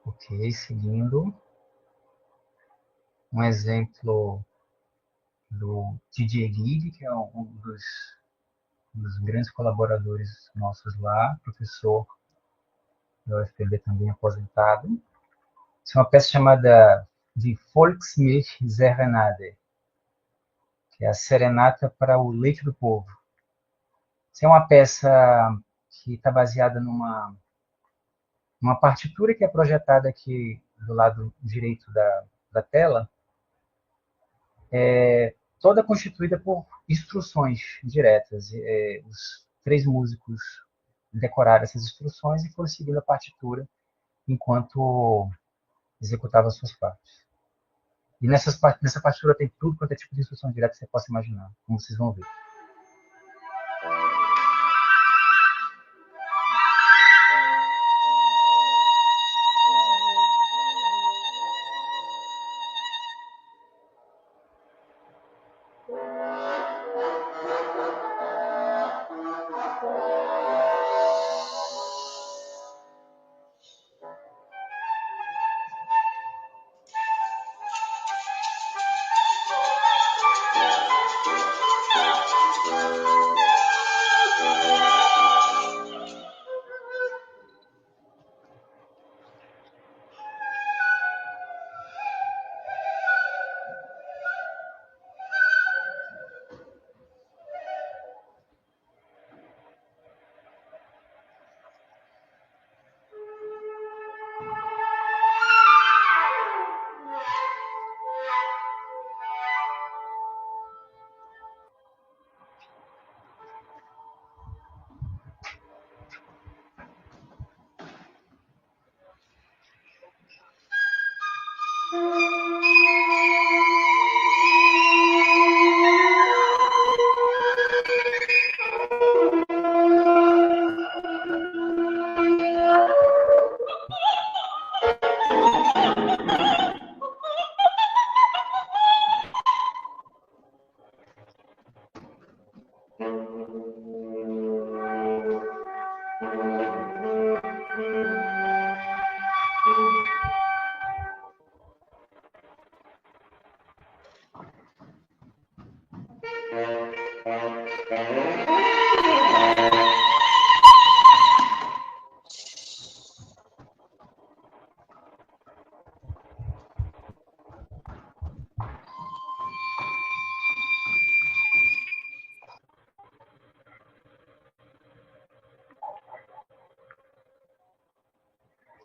Ok, seguindo. Um exemplo do DJ Guide, que é um dos grandes colaboradores nossos lá, professor da UFPB também aposentado. Isso é uma peça chamada de Volksmilchserenade, que é a serenata para o leite do povo. Essa é uma peça que está baseada numa partitura que é projetada aqui do lado direito da tela, toda constituída por instruções diretas. Os três músicos decoraram essas instruções e foram seguindo a partitura enquanto executavam suas partes. E nessa partitura tem tudo quanto é tipo de instrução direta que você possa imaginar, como vocês vão ver.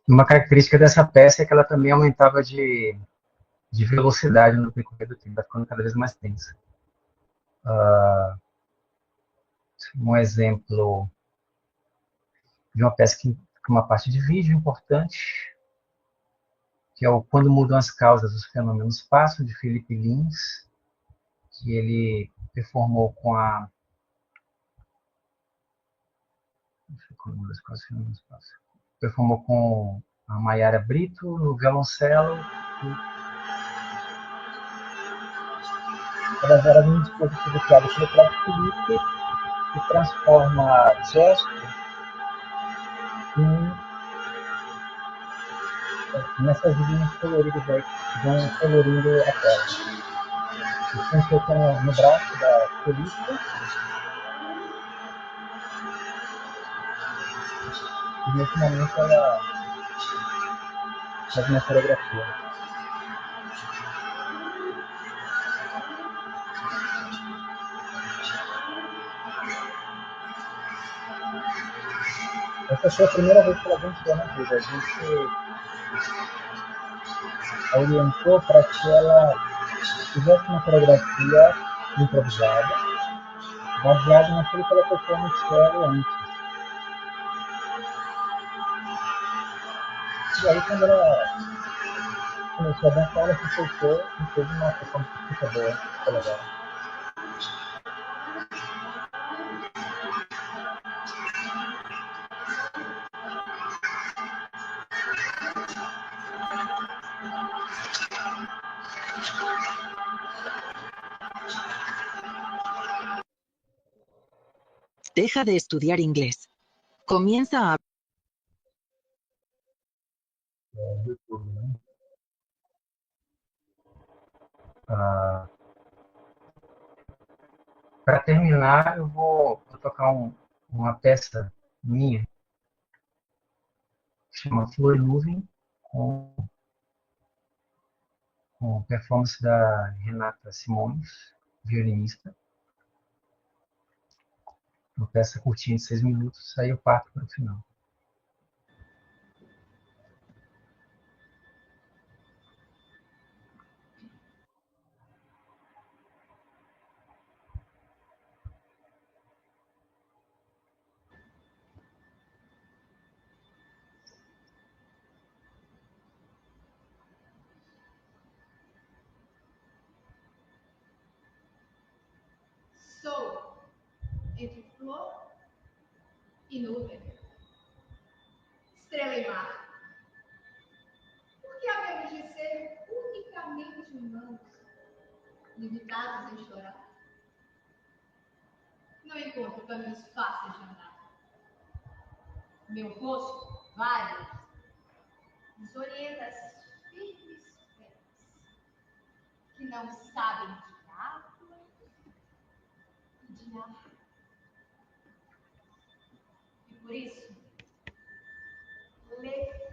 Uma característica dessa peça é que ela também aumentava de velocidade no decorrer do tempo, vai ficando cada vez mais tensa. Um exemplo de uma peça que tem uma parte de vídeo importante, que é o Quando Mudam as Causas, os Fenômenos Passam, de Felipe Lins, que ele performou com a... Quando Mudam as Causas, os Fenômenos Passam. Performou com a Maiara Brito no violoncelo. Elas eram um dispositivo criado pelo próprio Felipe, que transforma gesto nessas linhas coloridas aí que vão colorindo a tela. Estão tocando no braço da Felipe e nesse momento ela faz uma coreografia. Essa foi a primeira vez que ela dançou na vida. A gente a orientou para que ela fizesse uma coreografia improvisada, baseada naquilo que ela tocou no cello antes. E aí, quando ela começou a dançar, ela se soltou e fez uma sessão que fica boa, fica legal. Deja de estudiar inglés. Comienza a... YouTube, né? Para terminar, eu vou tocar uma peça minha que chama Flor e Nuvem, com com performance da Renata Simões, violinista. Uma peça curtinha de 6 minutos, aí eu parto para o final. Sou entre flor e nuvem, estrela e mar. Por que havemos de ser unicamente humanos, limitados em chorar? Não encontro caminhos fáceis de andar. Meu rosto, vários, desorienta as firmes pés, que não sabem de água e de ar. E por isso, levito.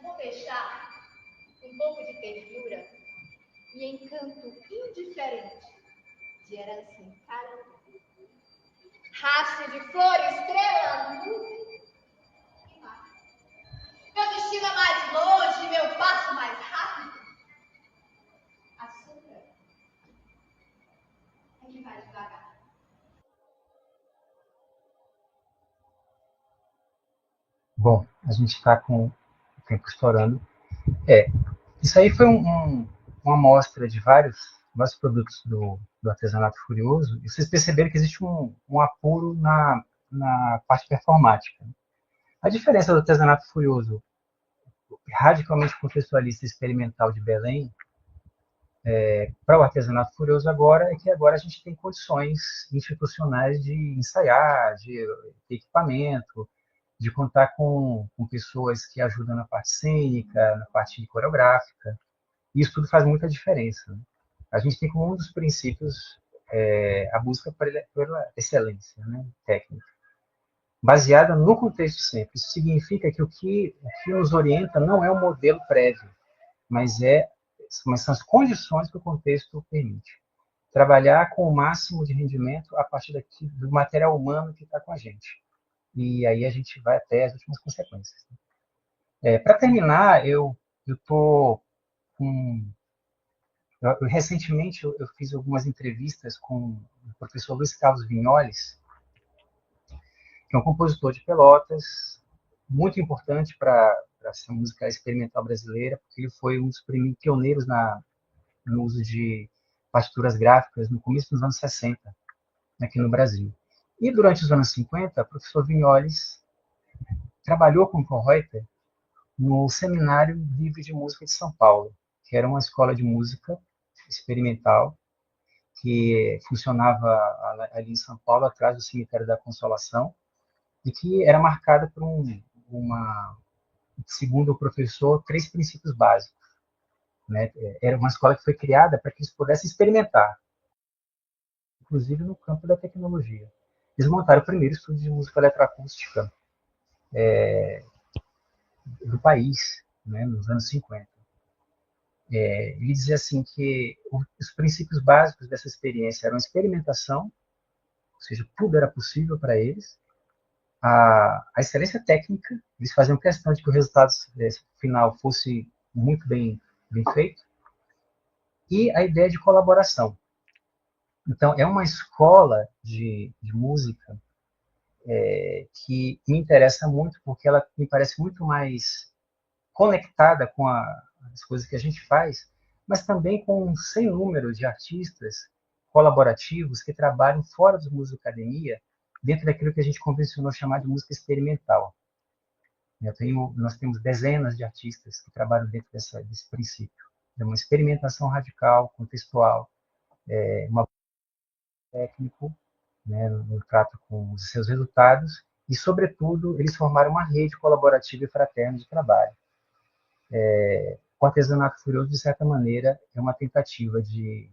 Vou deixar um pouco de ternura e encanto indiferente de herança em cara, raste de flor, estrela, nuvem e mar. Meu destino é mais longe, meu passo mais rápido. A sombra é que vai devagar. Bom, a gente está com o tempo estourando. Isso aí foi uma amostra de vários produtos do artesanato furioso, e vocês perceberam que existe um apuro na parte performática. A diferença do artesanato furioso radicalmente contextualista e experimental de Belém para o artesanato furioso agora é que agora a gente tem condições institucionais de ensaiar, de ter equipamento, de contar com pessoas que ajudam na parte cênica, na parte coreográfica. Isso tudo faz muita diferença. Né? A gente tem como um dos princípios a busca pela excelência, né, técnica, baseada no contexto sempre. Isso significa que o que nos orienta não é o modelo prévio, mas são as condições que o contexto permite. Trabalhar com o máximo de rendimento a partir do material humano que está com a gente. E aí a gente vai até as últimas consequências. Para terminar, eu estou com... recentemente, eu fiz algumas entrevistas com o professor Luiz Carlos Vinholes, que é um compositor de Pelotas, muito importante para essa música experimental brasileira, porque ele foi um dos pioneiros no uso de partituras gráficas no começo dos anos 60, aqui no Brasil. E durante os anos 50, o professor Vinholes trabalhou com o Paul Reuter no Seminário Livre de Música de São Paulo, que era uma escola de música experimental que funcionava ali em São Paulo, atrás do Cemitério da Consolação, e que era marcada por segundo o professor, 3 princípios básicos. Né? Era uma escola que foi criada para que eles pudessem experimentar, inclusive no campo da tecnologia. Eles montaram o primeiro estúdio de música eletroacústica do país, né, nos anos 50. Ele dizia assim que os princípios básicos dessa experiência eram a experimentação, ou seja, tudo era possível para eles, a excelência técnica, eles faziam questão de que o resultado final fosse muito bem feito, e a ideia de colaboração. Então, é uma escola de música que me interessa muito, porque ela me parece muito mais conectada com as coisas que a gente faz, mas também com um sem número de artistas colaborativos que trabalham fora da música academia, dentro daquilo que a gente convencionou chamar de música experimental. Nós temos dezenas de artistas que trabalham dentro desse princípio. É uma experimentação radical, contextual, uma técnico, né, no trato com os seus resultados, e, sobretudo, eles formaram uma rede colaborativa e fraterna de trabalho. O Artesanato Furioso, de certa maneira, é uma tentativa de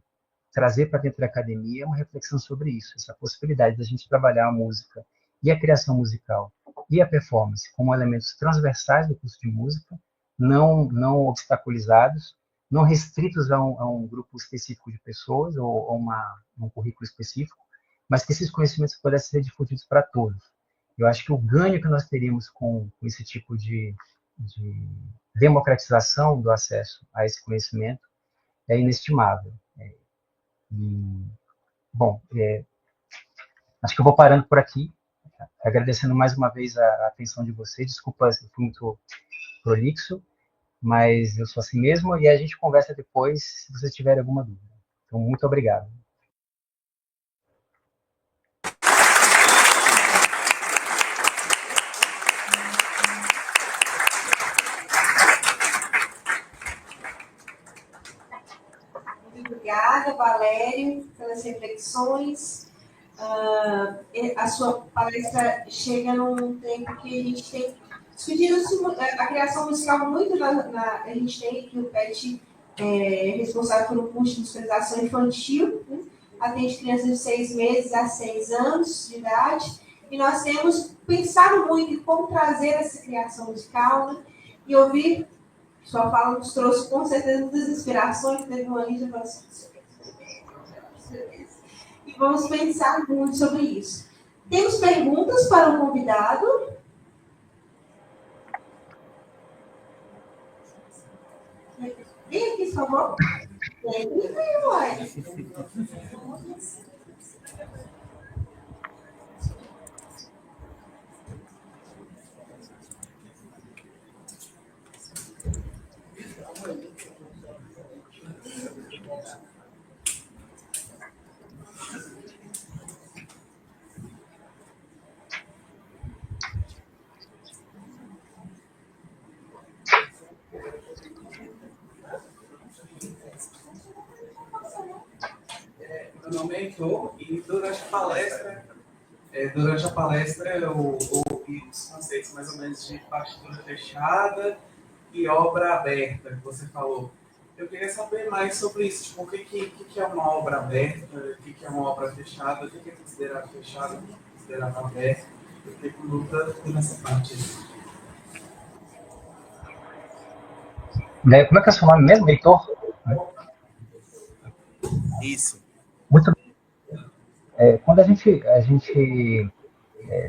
trazer para dentro da academia uma reflexão sobre isso, essa possibilidade da gente trabalhar a música e a criação musical e a performance como elementos transversais do curso de música, não obstaculizados, não restritos a um grupo específico de pessoas ou um currículo específico, mas que esses conhecimentos pudessem ser difundidos para todos. Eu acho que o ganho que nós teríamos com esse tipo de democratização do acesso a esse conhecimento é inestimável. Bom, acho que eu vou parando por aqui, agradecendo mais uma vez a atenção de vocês. Desculpa se fui muito prolixo, mas eu sou assim mesmo, e a gente conversa depois se vocês tiverem alguma dúvida. Então, muito obrigado. Muito obrigada, Valério, pelas reflexões. A sua palestra chega num tempo que a gente tem discutido a criação musical muito a gente tem aqui o PET responsável pelo curso de musicalização infantil, né? Atende crianças de 6 meses a 6 anos de idade, e nós temos pensado muito em como trazer essa criação musical, né? E ouvir sua fala nos trouxe com certeza muitas inspirações, teve uma lista para e vamos pensar muito sobre isso. Temos perguntas para o convidado? Vem aqui, por favor. Meu nome é Heitor, e durante a palestra eu ouvi os conceitos mais ou menos de partitura fechada e obra aberta, que você falou. Eu queria saber mais sobre isso, tipo, o que é uma obra aberta, o que é uma obra fechada, o que é considerado fechado, o que é considerado aberto. Eu fiquei com dúvida nessa parte. Como é que é o seu nome mesmo, Heitor? Isso. Muito bem. Quando a gente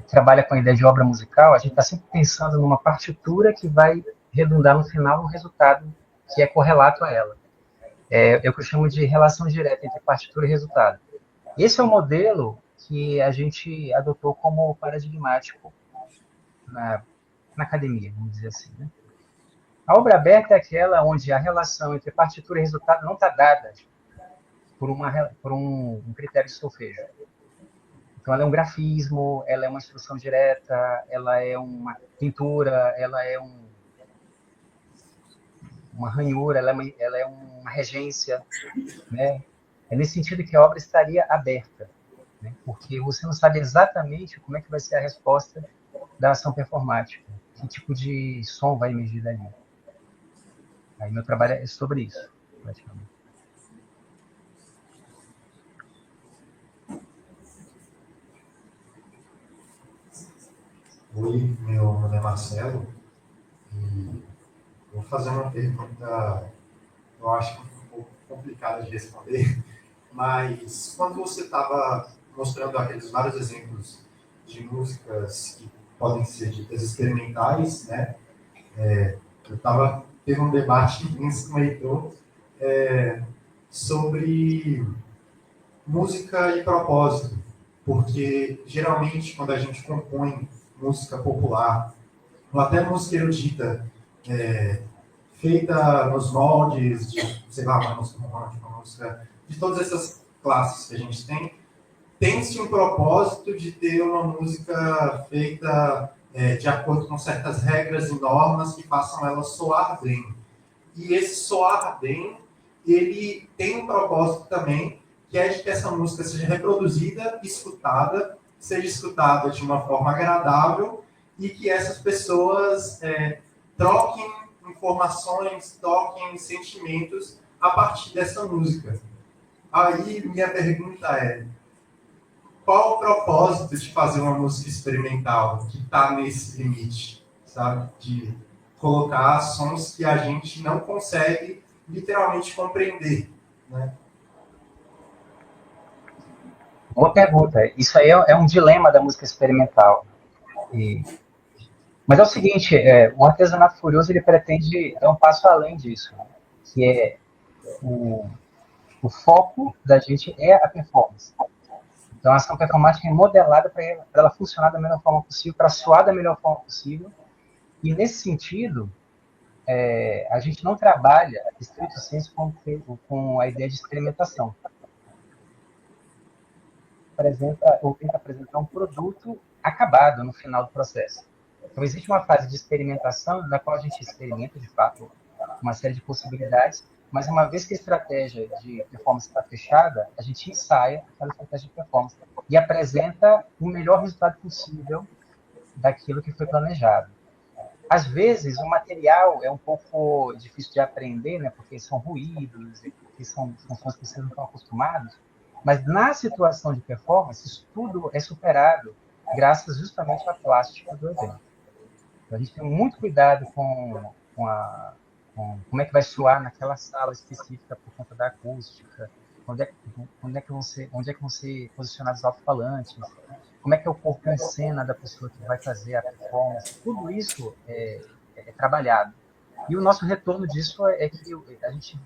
trabalha com a ideia de obra musical, a gente está sempre pensando numa partitura que vai redundar no final um resultado que é correlato a ela. É o que eu chamo de relação direta entre partitura e resultado. Esse é o modelo que a gente adotou como paradigmático na academia, vamos dizer assim, né? A obra aberta é aquela onde a relação entre partitura e resultado não está dada por um critério de solfejo. Então, ela é um grafismo, ela é uma instrução direta, ela é uma pintura, ela é uma ranhura, ela é uma regência, né? É nesse sentido que a obra estaria aberta, né? Porque você não sabe exatamente como é que vai ser a resposta da ação performática, que tipo de som vai emergir dali. Aí meu trabalho é sobre isso, praticamente. Oi, meu nome é Marcelo e vou fazer uma pergunta, eu acho que um pouco complicada de responder, mas quando você estava mostrando aqueles vários exemplos de músicas que podem ser ditas experimentais, né? Teve um debate imenso com o Heitor sobre música e propósito, porque geralmente quando a gente compõe música popular, ou até música erudita, feita nos moldes de, sei lá, uma música romântica, uma música de todas essas classes que a gente tem-se um propósito de ter uma música feita de acordo com certas regras e normas que façam ela soar bem. E esse soar bem, ele tem um propósito também, que é de que essa música seja reproduzida, seja escutada de uma forma agradável e que essas pessoas troquem informações, troquem sentimentos a partir dessa música. Aí minha pergunta é: qual o propósito de fazer uma música experimental que está nesse limite, sabe? De colocar sons que a gente não consegue literalmente compreender, né? Boa pergunta. Isso aí é um dilema da música experimental. Mas é o seguinte, o artesanato furioso ele pretende dar um passo além disso, né? Que é o foco da gente é a performance. Então a ação performática é modelada para ela funcionar da melhor forma possível, para soar da melhor forma possível. E nesse sentido, a gente não trabalha, estrito senso, com a ideia de experimentação. Tenta apresentar um produto acabado no final do processo. Então, existe uma fase de experimentação na qual a gente experimenta, de fato, uma série de possibilidades, mas uma vez que a estratégia de performance está fechada, a gente ensaia aquela estratégia de performance e apresenta o melhor resultado possível daquilo que foi planejado. Às vezes, o material é um pouco difícil de aprender, né, porque são ruídos, porque são sons que vocês não estão acostumados, mas na situação de performance, isso tudo é superado graças justamente à plástica do evento. Então, a gente tem muito cuidado com como é que vai soar naquela sala específica por conta da acústica, onde é que vão ser posicionados os alto-falantes, como é que é o corpo em cena da pessoa que vai fazer a performance. Tudo isso é trabalhado. E o nosso retorno disso é que a gente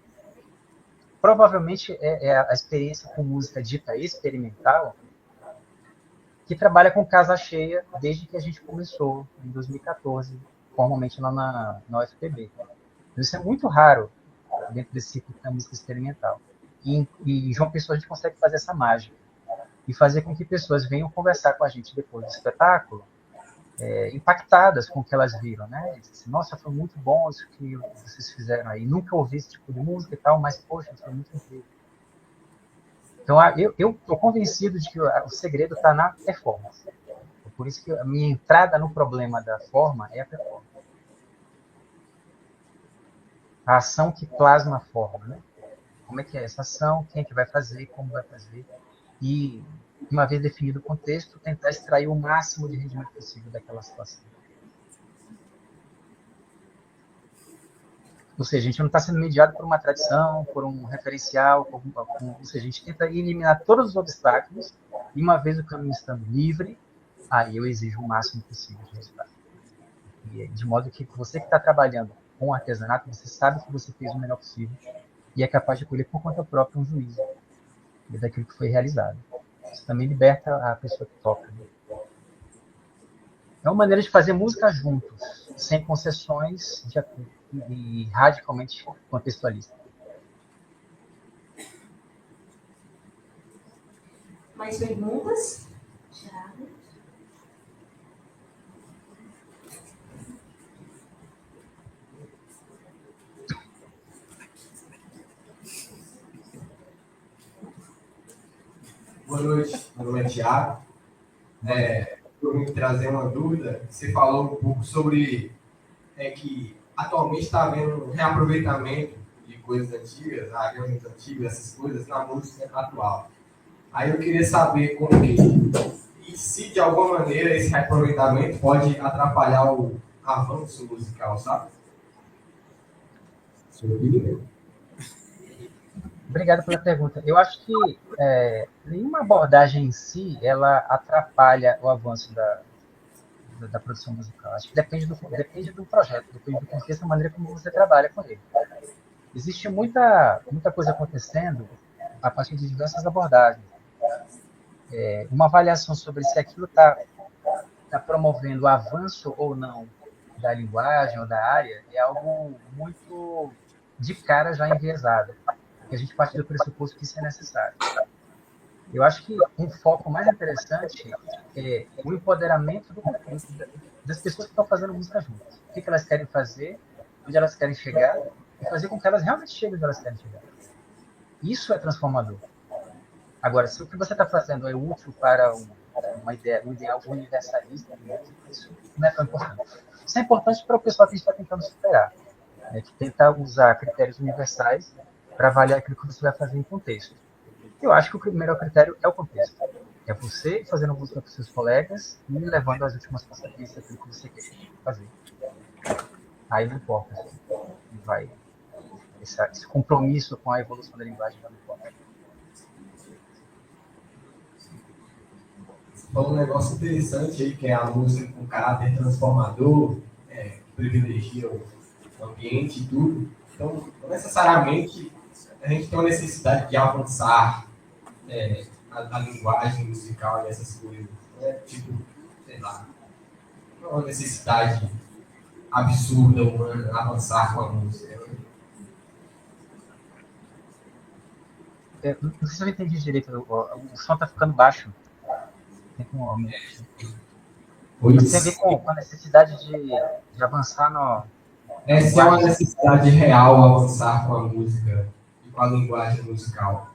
provavelmente é a experiência com música dita experimental que trabalha com casa cheia desde que a gente começou, em 2014, formalmente lá na UFPB. Então, isso é muito raro dentro desse ciclo da música experimental. E em João Pessoa a gente consegue fazer essa mágica e fazer com que pessoas venham conversar com a gente depois do espetáculo, impactadas com o que elas viram, né? Dizem, nossa, foi muito bom isso que vocês fizeram aí. Nunca ouvi esse tipo de música e tal, mas, poxa, foi muito incrível. Então, eu estou convencido de que o segredo está na performance. Por isso que a minha entrada no problema da forma é a performance. A ação que plasma a forma, né? Como é que é essa ação, quem é que vai fazer, como vai fazer. E, uma vez definido o contexto, tentar extrair o máximo de rendimento possível daquela situação. Ou seja, a gente não está sendo mediado por uma tradição, por um referencial, ou seja, a gente tenta eliminar todos os obstáculos, e uma vez o caminho estando livre, aí eu exijo o máximo possível de resultado. E, de modo que você que está trabalhando com artesanato, você sabe que você fez o melhor possível e é capaz de colher por conta própria um juízo daquilo que foi realizado. Isso também liberta a pessoa que toca. É uma maneira de fazer música juntos, sem concessões e radicalmente contextualista. Mais perguntas? Thiago? Boa noite, meu nome é Thiago. Eu vim trazer uma dúvida. Você falou um pouco sobre que atualmente está havendo um reaproveitamento de coisas antigas, arranjos antigos, essas coisas, na música atual. Aí eu queria saber como que, e se de alguma maneira esse reaproveitamento pode atrapalhar o avanço musical, sabe? Obrigado pela pergunta. Eu acho que nenhuma abordagem em si ela atrapalha o avanço da produção musical. Acho que depende do projeto, depende do contexto, da maneira como você trabalha com ele. Existe muita coisa acontecendo a partir de diversas abordagens. Uma avaliação sobre se aquilo está promovendo o avanço ou não da linguagem ou da área é algo muito de cara já enviesado, porque a gente parte do pressuposto que isso é necessário. Eu acho que um foco mais interessante é o empoderamento das pessoas que estão fazendo música juntas. O que elas querem fazer, onde elas querem chegar, e fazer com que elas realmente cheguem onde elas querem chegar. Isso é transformador. Agora, se o que você está fazendo é útil para um ideal universalista, isso não é tão importante. Isso é importante para o pessoal que a gente está tentando superar, que tenta usar critérios universais para avaliar aquilo que você vai fazer em contexto. Eu acho que o melhor critério é o contexto. É você fazendo música com seus colegas e levando as últimas consequências daquilo que você quer fazer. Aí não importa. Vai. Esse compromisso com a evolução da linguagem não importa. Falou um negócio interessante aí, que é a música com caráter transformador, que privilegia o ambiente e tudo. Então, não necessariamente a gente tem uma necessidade de avançar a linguagem musical e essas coisas. Tipo, sei lá, não é uma necessidade absurda humana avançar com a música. Não sei se eu entendi direito. O som está ficando baixo. Tem como aumentar. Isso tem a ver com a necessidade de avançar no... Essa é uma necessidade real avançar com a música e com a linguagem musical.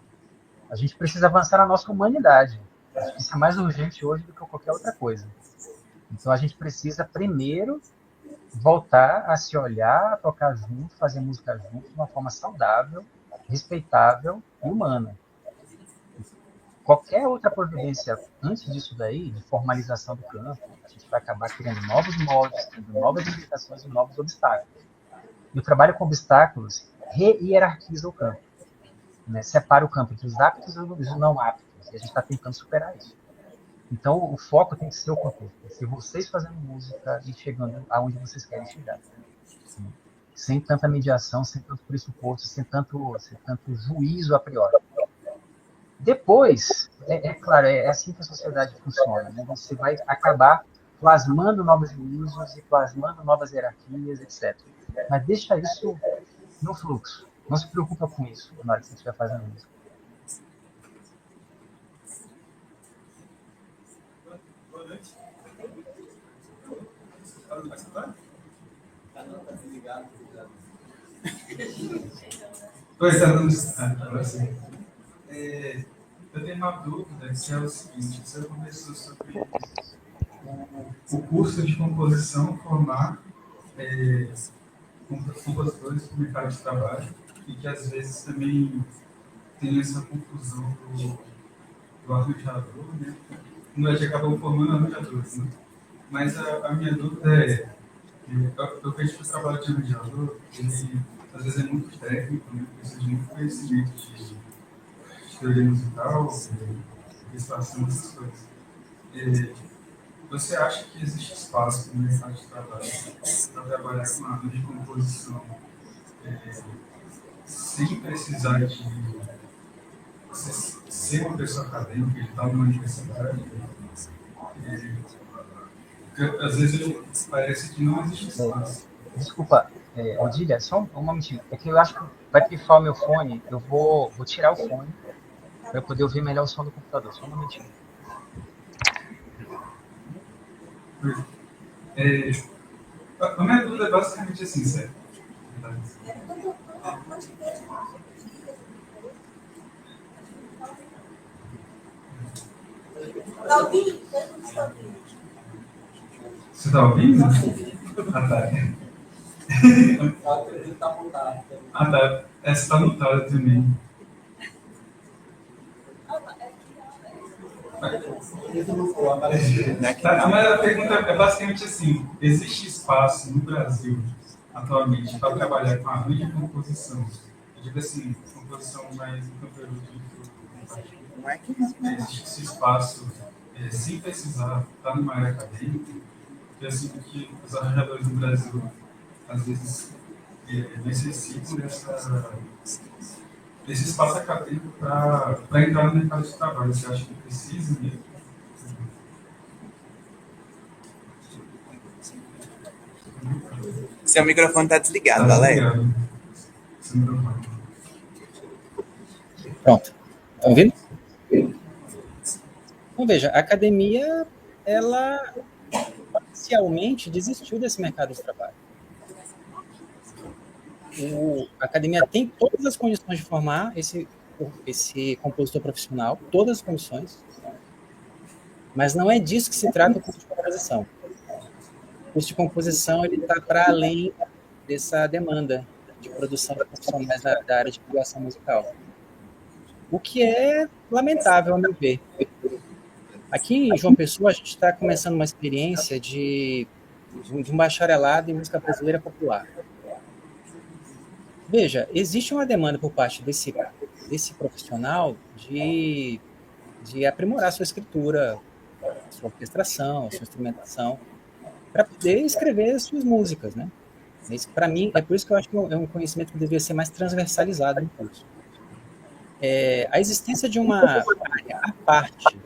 A gente precisa avançar na nossa humanidade. Acho que isso é mais urgente hoje do que qualquer outra coisa. Então a gente precisa primeiro voltar a se olhar, a tocar junto, fazer música junto de uma forma saudável, respeitável e humana. Qualquer outra providência antes disso daí, de formalização do campo, a gente vai acabar criando novos moldes, criando novas limitações e novos obstáculos. E o trabalho com obstáculos re-hierarquiza o campo. Né? Separa o campo entre os aptos e os não aptos. E a gente está tentando superar isso. Então, o foco tem que ser o contexto. É ser vocês fazendo música e chegando aonde vocês querem chegar. Sem tanta mediação, sem tanto pressuposto, sem tanto juízo a priori. Depois, claro, é assim que a sociedade funciona. Né? Você vai acabar plasmando novos juízos e plasmando novas hierarquias, etc. Mas deixa isso no fluxo. Não se preocupa com isso na hora que você estiver fazendo música. Boa noite. Pois é, não está. Eu tenho uma dúvida, que é o seguinte: você conversou sobre o curso de composição formar compositores para o mercado de trabalho, e que às vezes também tem essa confusão do arranjador, né? Nós acabamos formando arranjadores, né? Mas a minha dúvida eu vejo que o trabalho de arranjador, ele às vezes é muito técnico, né? Precisa de muito conhecimento de teoria musical, estação, essas coisas. Você acha que existe espaço no mercado de trabalho para trabalhar com a de composição sem precisar de ser uma pessoa acadêmica, ele está numa universidade, às vezes parece que não existe espaço. Desculpa, Odília, só um momentinho. É que eu acho que vai pifar o meu fone. Eu vou tirar o fone para eu poder ouvir melhor o som do computador. Só um momentinho. A minha dúvida é basicamente assim, certo? Você está ouvindo? Ah, tá. Ah, tá. Essa está mutada também. Tá, mas a pergunta é basicamente assim: existe espaço no Brasil, atualmente, para trabalhar com arranjo e composição? Eu digo assim, composição mais em conteúdo de existe esse espaço sem precisar estar numa área acadêmica, porque eu sinto que os arranjadores no Brasil, às vezes, necessitam desse espaço acadêmico para entrar no mercado de trabalho. Você acha que precisa mesmo? Seu microfone está desligado, Alex. Pronto. Estão ouvindo? Então, veja, a academia, ela parcialmente desistiu desse mercado de trabalho. A academia tem todas as condições de formar esse compositor profissional, todas as condições, mas não é disso que se trata o curso de composição. O curso de composição está para além dessa demanda de produção de profissionais da área de criação musical. O que é lamentável, a meu ver. Aqui em João Pessoa, a gente está começando uma experiência de um bacharelado em música brasileira popular. Veja, existe uma demanda por parte desse profissional de aprimorar sua escritura, sua orquestração, sua instrumentação, para poder escrever as suas músicas, né? Para mim, é por isso que eu acho que é um conhecimento que deveria ser mais transversalizado no curso. A existência de uma área à parte,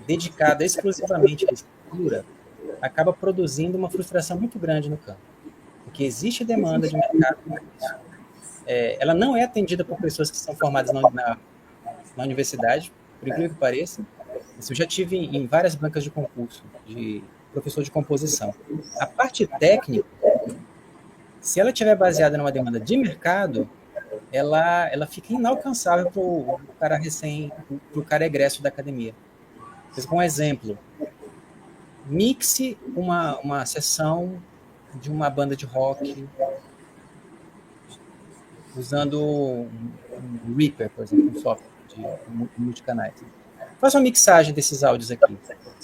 dedicada exclusivamente à escritura, acaba produzindo uma frustração muito grande no campo, porque existe demanda de mercado para isso. Ela não é atendida por pessoas que são formadas na universidade, por incrível que pareça. Eu já tive em várias bancas de concurso de professor de composição. A parte técnica, se ela estiver baseada numa demanda de mercado, ela fica inalcançável para o cara egresso da academia. Um exemplo, mixe uma sessão de uma banda de rock usando um Reaper, por exemplo, um software de multicanais. Faça uma mixagem desses áudios aqui.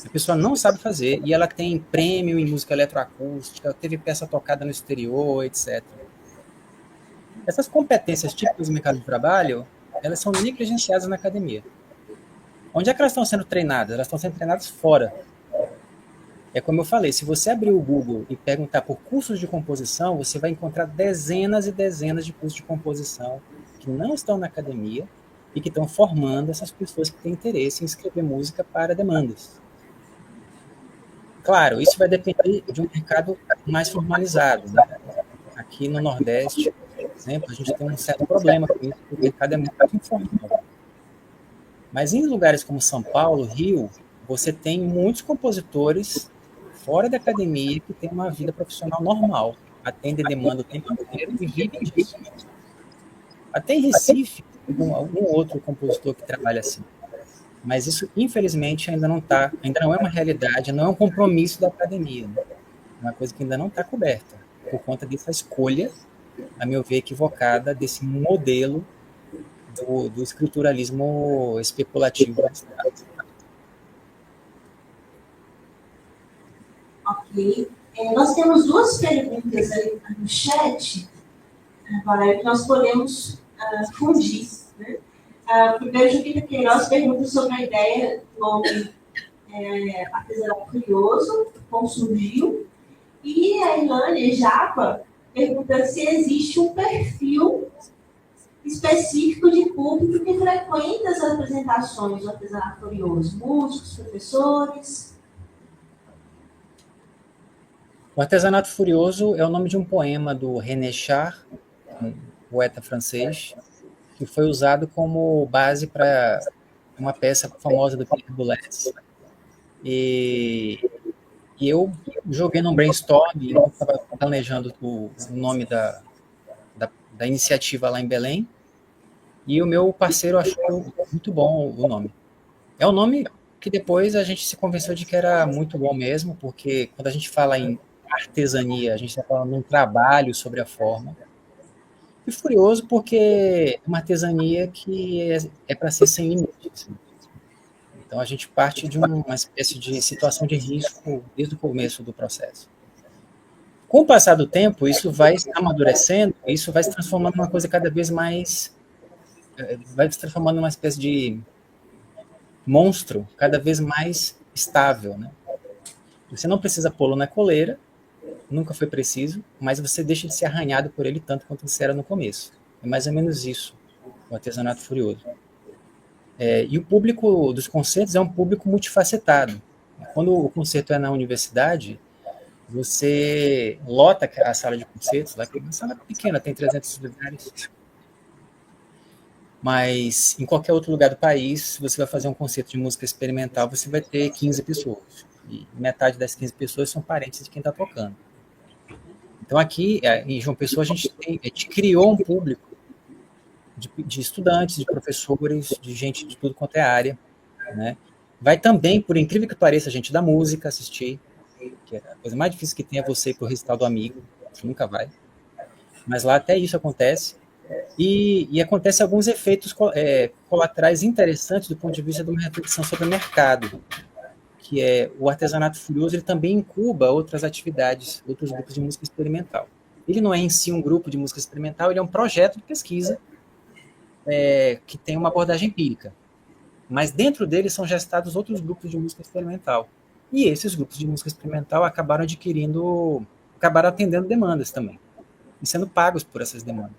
A pessoa não sabe fazer e ela tem prêmio em música eletroacústica, teve peça tocada no exterior, etc. Essas competências típicas do mercado de trabalho, elas são negligenciadas na academia. Onde é que elas estão sendo treinadas? Elas estão sendo treinadas fora. É como eu falei, se você abrir o Google e perguntar por cursos de composição, você vai encontrar dezenas e dezenas de cursos de composição que não estão na academia e que estão formando essas pessoas que têm interesse em escrever música para demandas. Claro, isso vai depender de um mercado mais formalizado, né? Aqui no Nordeste, por exemplo, a gente tem um certo problema com isso, porque o mercado é muito informal. Mas em lugares como São Paulo, Rio, você tem muitos compositores fora da academia que têm uma vida profissional normal, atendem demanda o tempo inteiro e vivem disso. Até em Recife, algum outro compositor que trabalha assim. Mas isso, infelizmente, ainda não é uma realidade, não é um compromisso da academia. Né? É uma coisa que ainda não está coberta, por conta dessa escolha, a meu ver, equivocada, desse modelo do escrituralismo especulativo. Ok. Nós temos duas perguntas aí no chat, Valério, que nós podemos fundir. Né? Primeiro, Júlio Queiroz pergunta sobre a ideia do nome artesanato curioso, como surgiu, E a Ilânia Japa pergunta se existe um perfil específico de público que frequenta as apresentações do artesanato furioso. Músicos, professores. O Artesanato Furioso é o nome de um poema do René Char, um poeta francês, que foi usado como base para uma peça famosa do Pierre Boulez. E eu joguei num brainstorm, enquanto estava planejando o nome da iniciativa lá em Belém, e o meu parceiro achou muito bom o nome. É um nome que depois a gente se convenceu de que era muito bom mesmo, porque quando a gente fala em artesania, a gente está falando de um trabalho sobre a forma. E furioso porque é uma artesania que é para ser sem limites. Então a gente parte de uma espécie de situação de risco desde o começo do processo. Com o passar do tempo, isso vai amadurecendo, isso vai se transformando numa coisa cada vez mais... vai se transformando numa espécie de monstro cada vez mais estável, né? Você não precisa pô-lo na coleira, nunca foi preciso, mas você deixa de ser arranhado por ele tanto quanto você era no começo. É mais ou menos isso, o artesanato furioso. E o público dos concertos é um público multifacetado. Quando o concerto é na universidade, você lota a sala de concertos, lá que é uma sala pequena, tem 300 lugares. Mas em qualquer outro lugar do país, se você vai fazer um concerto de música experimental, você vai ter 15 pessoas. E metade das 15 pessoas são parentes de quem está tocando. Então aqui, em João Pessoa, a gente criou um público de estudantes, de professores, de gente de tudo quanto é área, né? Vai também, por incrível que pareça, gente da música assistir, que é a coisa mais difícil que tem é você ir para o recital do amigo, você nunca vai. Mas lá até isso acontece. E acontece alguns efeitos colaterais interessantes do ponto de vista de uma reflexão sobre o mercado, que é o artesanato furioso, ele também incuba outras atividades, outros grupos de música experimental. Ele não é em si um grupo de música experimental, ele é um projeto de pesquisa que tem uma abordagem empírica. Mas dentro dele são gestados outros grupos de música experimental. E esses grupos de música experimental acabaram atendendo demandas também, e sendo pagos por essas demandas.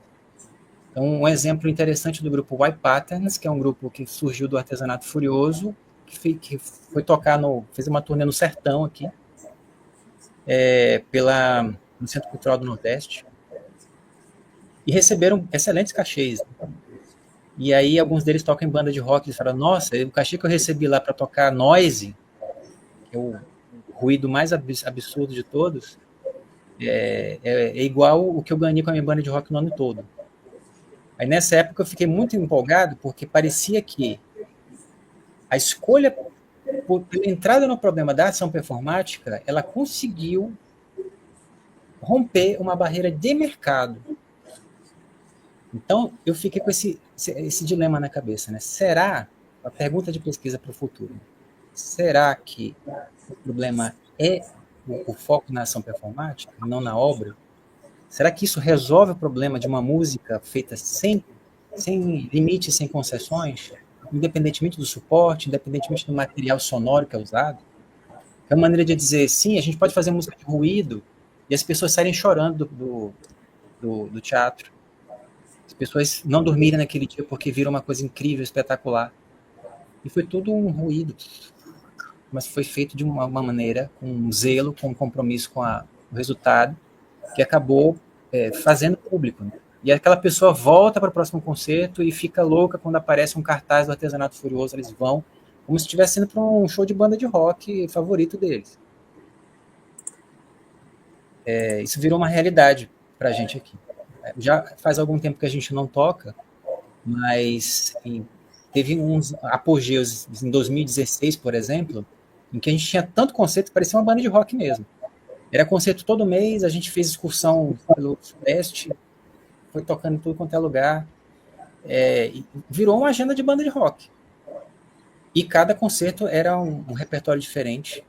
Então, um exemplo interessante do grupo Y Patterns, que é um grupo que surgiu do artesanato furioso, que foi tocar fez uma turnê no Sertão aqui, no Centro Cultural do Nordeste, e receberam excelentes cachês. E aí alguns deles tocam em banda de rock, eles falaram, nossa, o cachê que eu recebi lá para tocar Noise, que é o ruído mais absurdo de todos, é igual o que eu ganhei com a minha banda de rock no ano todo. Aí nessa época eu fiquei muito empolgado, porque parecia que a escolha pela entrada no problema da ação performática, ela conseguiu romper uma barreira de mercado. Então, eu fiquei com esse dilema na cabeça, né? Será, a pergunta de pesquisa para o futuro, será que o problema é o foco na ação performática, não na obra? Será que isso resolve o problema de uma música feita sem limites, sem concessões, independentemente do suporte, independentemente do material sonoro que é usado? É uma maneira de dizer, sim, a gente pode fazer música de ruído e as pessoas saírem chorando do teatro. As pessoas não dormirem naquele dia porque viram uma coisa incrível, espetacular. E foi tudo um ruído, mas foi feito de uma maneira, com um zelo, com um compromisso com o resultado, que acabou fazendo público, né? E aquela pessoa volta para o próximo concerto e fica louca quando aparece um cartaz do Artesanato Furioso, eles vão, como se estivesse indo para um show de banda de rock favorito deles. Isso virou uma realidade para a gente aqui. Já faz algum tempo que a gente não toca, mas teve uns apogeus em 2016, por exemplo, em que a gente tinha tanto concerto que parecia uma banda de rock mesmo. Era concerto todo mês, a gente fez excursão pelo Sudeste, foi tocando em tudo quanto é lugar, e virou uma agenda de banda de rock. E cada concerto era um repertório diferente,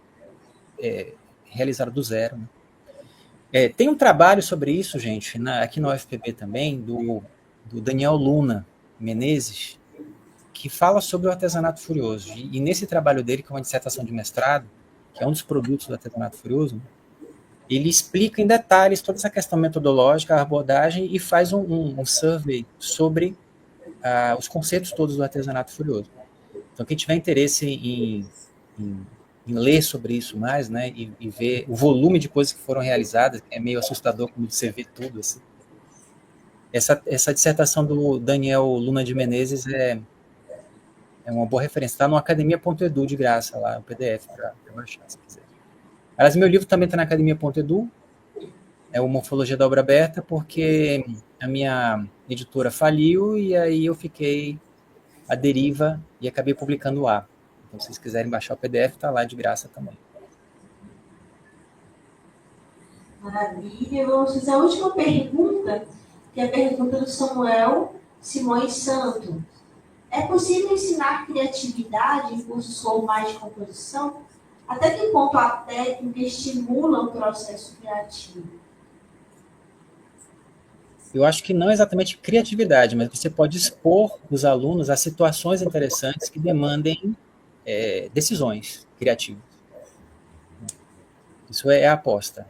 realizado do zero, né? Tem um trabalho sobre isso, gente, aqui na UFPB também, do Daniel Luna Menezes, que fala sobre o artesanato furioso. E nesse trabalho dele, que é uma dissertação de mestrado, que é um dos produtos do artesanato furioso, ele explica em detalhes toda essa questão metodológica, a abordagem, e faz um survey sobre os conceitos todos do artesanato furioso. Então, quem tiver interesse em ler sobre isso mais, né, e ver o volume de coisas que foram realizadas, é meio assustador quando você vê tudo. Assim. Essa dissertação do Daniel Luna de Menezes é uma boa referência. Está no academia.edu de graça, lá, o PDF para baixar, se quiser. Aliás, meu livro também está na academia.edu, é o Morfologia da Obra Aberta, porque a minha editora faliu e aí eu fiquei à deriva e acabei publicando lá. Então, se vocês quiserem baixar o PDF, está lá de graça também. Maravilha. Vamos fazer a última pergunta, que é a pergunta do Samuel Simões Santo. É possível ensinar criatividade em cursos formais de composição? Até que ponto a técnica estimula o processo criativo? Eu acho que não exatamente criatividade, mas você pode expor os alunos a situações interessantes que demandem decisões criativas. Isso é a aposta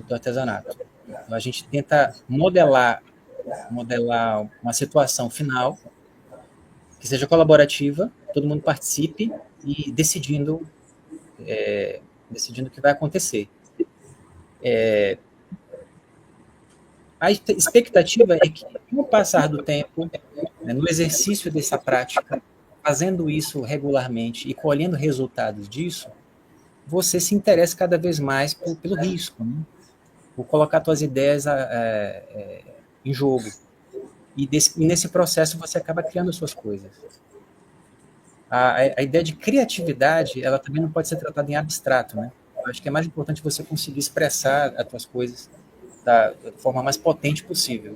do artesanato. Então, a gente tenta modelar uma situação final que seja colaborativa, todo mundo participe e decidindo o que vai acontecer. A expectativa é que, com o passar do tempo, no exercício dessa prática, fazendo isso regularmente e colhendo resultados disso, você se interessa cada vez mais pelo risco, né? Por colocar suas ideias em jogo. E nesse processo você acaba criando suas coisas. A ideia de criatividade, ela também não pode ser tratada em abstrato, né? Eu acho que é mais importante você conseguir expressar as suas coisas da forma mais potente possível.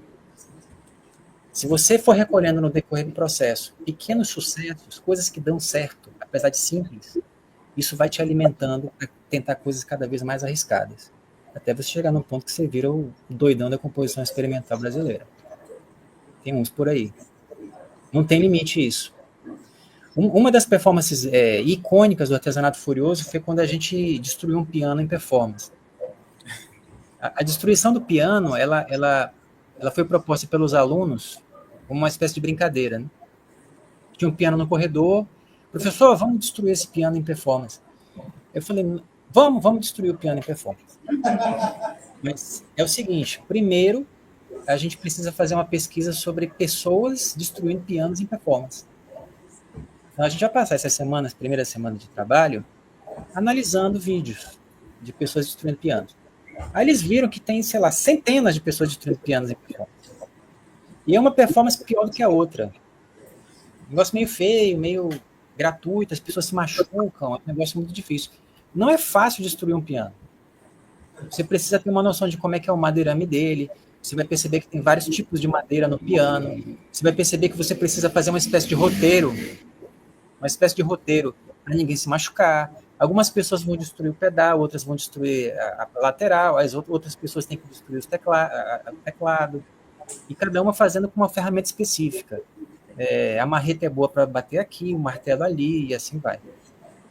Se você for recolhendo no decorrer do processo pequenos sucessos, coisas que dão certo, apesar de simples, isso vai te alimentando para tentar coisas cada vez mais arriscadas, até você chegar num ponto que você vira o doidão da composição experimental brasileira. Tem uns por aí. Não tem limite isso. Uma das performances icônicas do Artesanato Furioso foi quando a gente destruiu um piano em performance. A destruição do piano, ela foi proposta pelos alunos como uma espécie de brincadeira. Né? Tinha um piano no corredor. Professor, vamos destruir esse piano em performance. Eu falei, vamos destruir o piano em performance. Mas é o seguinte, primeiro, a gente precisa fazer uma pesquisa sobre pessoas destruindo pianos em performance. Então, a gente vai passar essas semanas, primeira semana de trabalho, analisando vídeos de pessoas destruindo pianos. Aí eles viram que tem, sei lá, centenas de pessoas destruindo pianos em performance. E é uma performance pior do que a outra. Um negócio meio feio, meio gratuito, as pessoas se machucam, é um negócio muito difícil. Não é fácil destruir um piano. Você precisa ter uma noção de como é que é o madeirame dele, você vai perceber que tem vários tipos de madeira no piano, você vai perceber que você precisa fazer uma espécie de roteiro para ninguém se machucar. Algumas pessoas vão destruir o pedal, outras vão destruir a lateral, as outras pessoas têm que destruir o teclado, e cada uma fazendo com uma ferramenta específica. A marreta é boa para bater aqui, o martelo ali, e assim vai.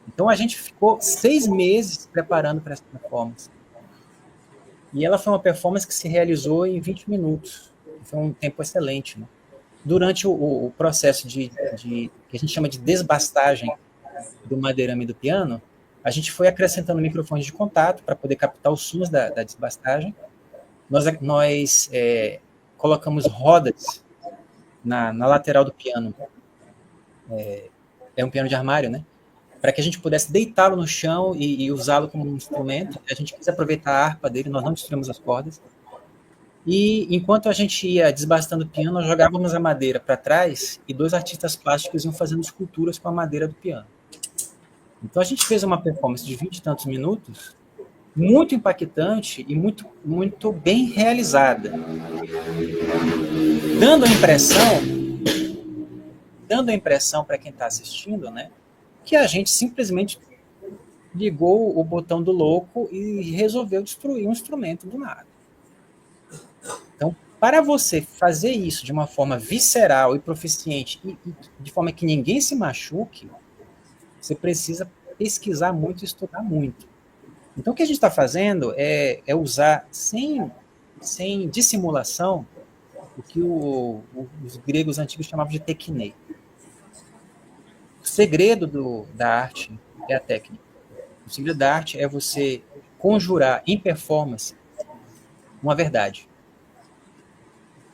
Então a gente ficou 6 meses preparando para essa performance. E ela foi uma performance que se realizou em 20 minutos. Foi um tempo excelente. Né? Durante o processo que a gente chama de desbastagem do madeirame do piano, a gente foi acrescentando microfones de contato para poder captar os sons da desbastagem. Nós colocamos rodas na lateral do piano. É um piano de armário, né? Para que a gente pudesse deitá-lo no chão e usá-lo como um instrumento. A gente quis aproveitar a harpa dele, nós não destruímos as cordas. E enquanto a gente ia desbastando o piano, nós jogávamos a madeira para trás e 2 artistas plásticos iam fazendo esculturas com a madeira do piano. Então a gente fez uma performance de 20 e tantos minutos, muito impactante e muito, muito bem realizada. Dando a impressão para quem está assistindo, né, que a gente simplesmente ligou o botão do louco e resolveu destruir um instrumento do nada. Então, para você fazer isso de uma forma visceral e proficiente, e de forma que ninguém se machuque, você precisa pesquisar muito e estudar muito. Então, o que a gente está fazendo é usar, sem dissimulação, o que os gregos antigos chamavam de tekné. O segredo da arte é a técnica. O segredo da arte é você conjurar em performance uma verdade.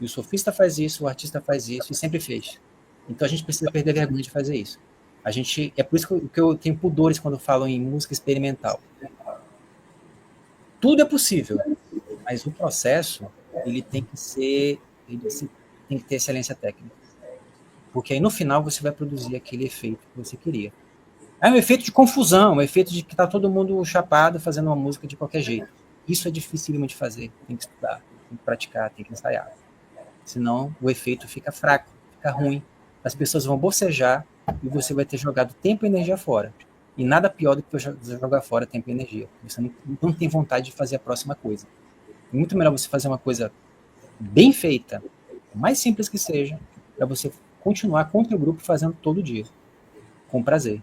E o sofista faz isso, o artista faz isso, e sempre fez. Então a gente precisa perder a vergonha de fazer isso. É por isso que eu tenho pudores quando falo em música experimental. Tudo é possível, mas o processo ele tem que ter excelência técnica. Porque aí no final você vai produzir aquele efeito que você queria. É um efeito de confusão, um efeito de que está todo mundo chapado fazendo uma música de qualquer jeito. Isso é dificílimo de fazer. Tem que estudar, tem que praticar, tem que ensaiar. Senão o efeito fica fraco, fica ruim. As pessoas vão bocejar e você vai ter jogado tempo e energia fora. E nada pior do que jogar fora tempo e energia. Você não tem vontade de fazer a próxima coisa. É muito melhor você fazer uma coisa bem feita, mais simples que seja, para você continuar com o teu grupo fazendo todo dia, com prazer.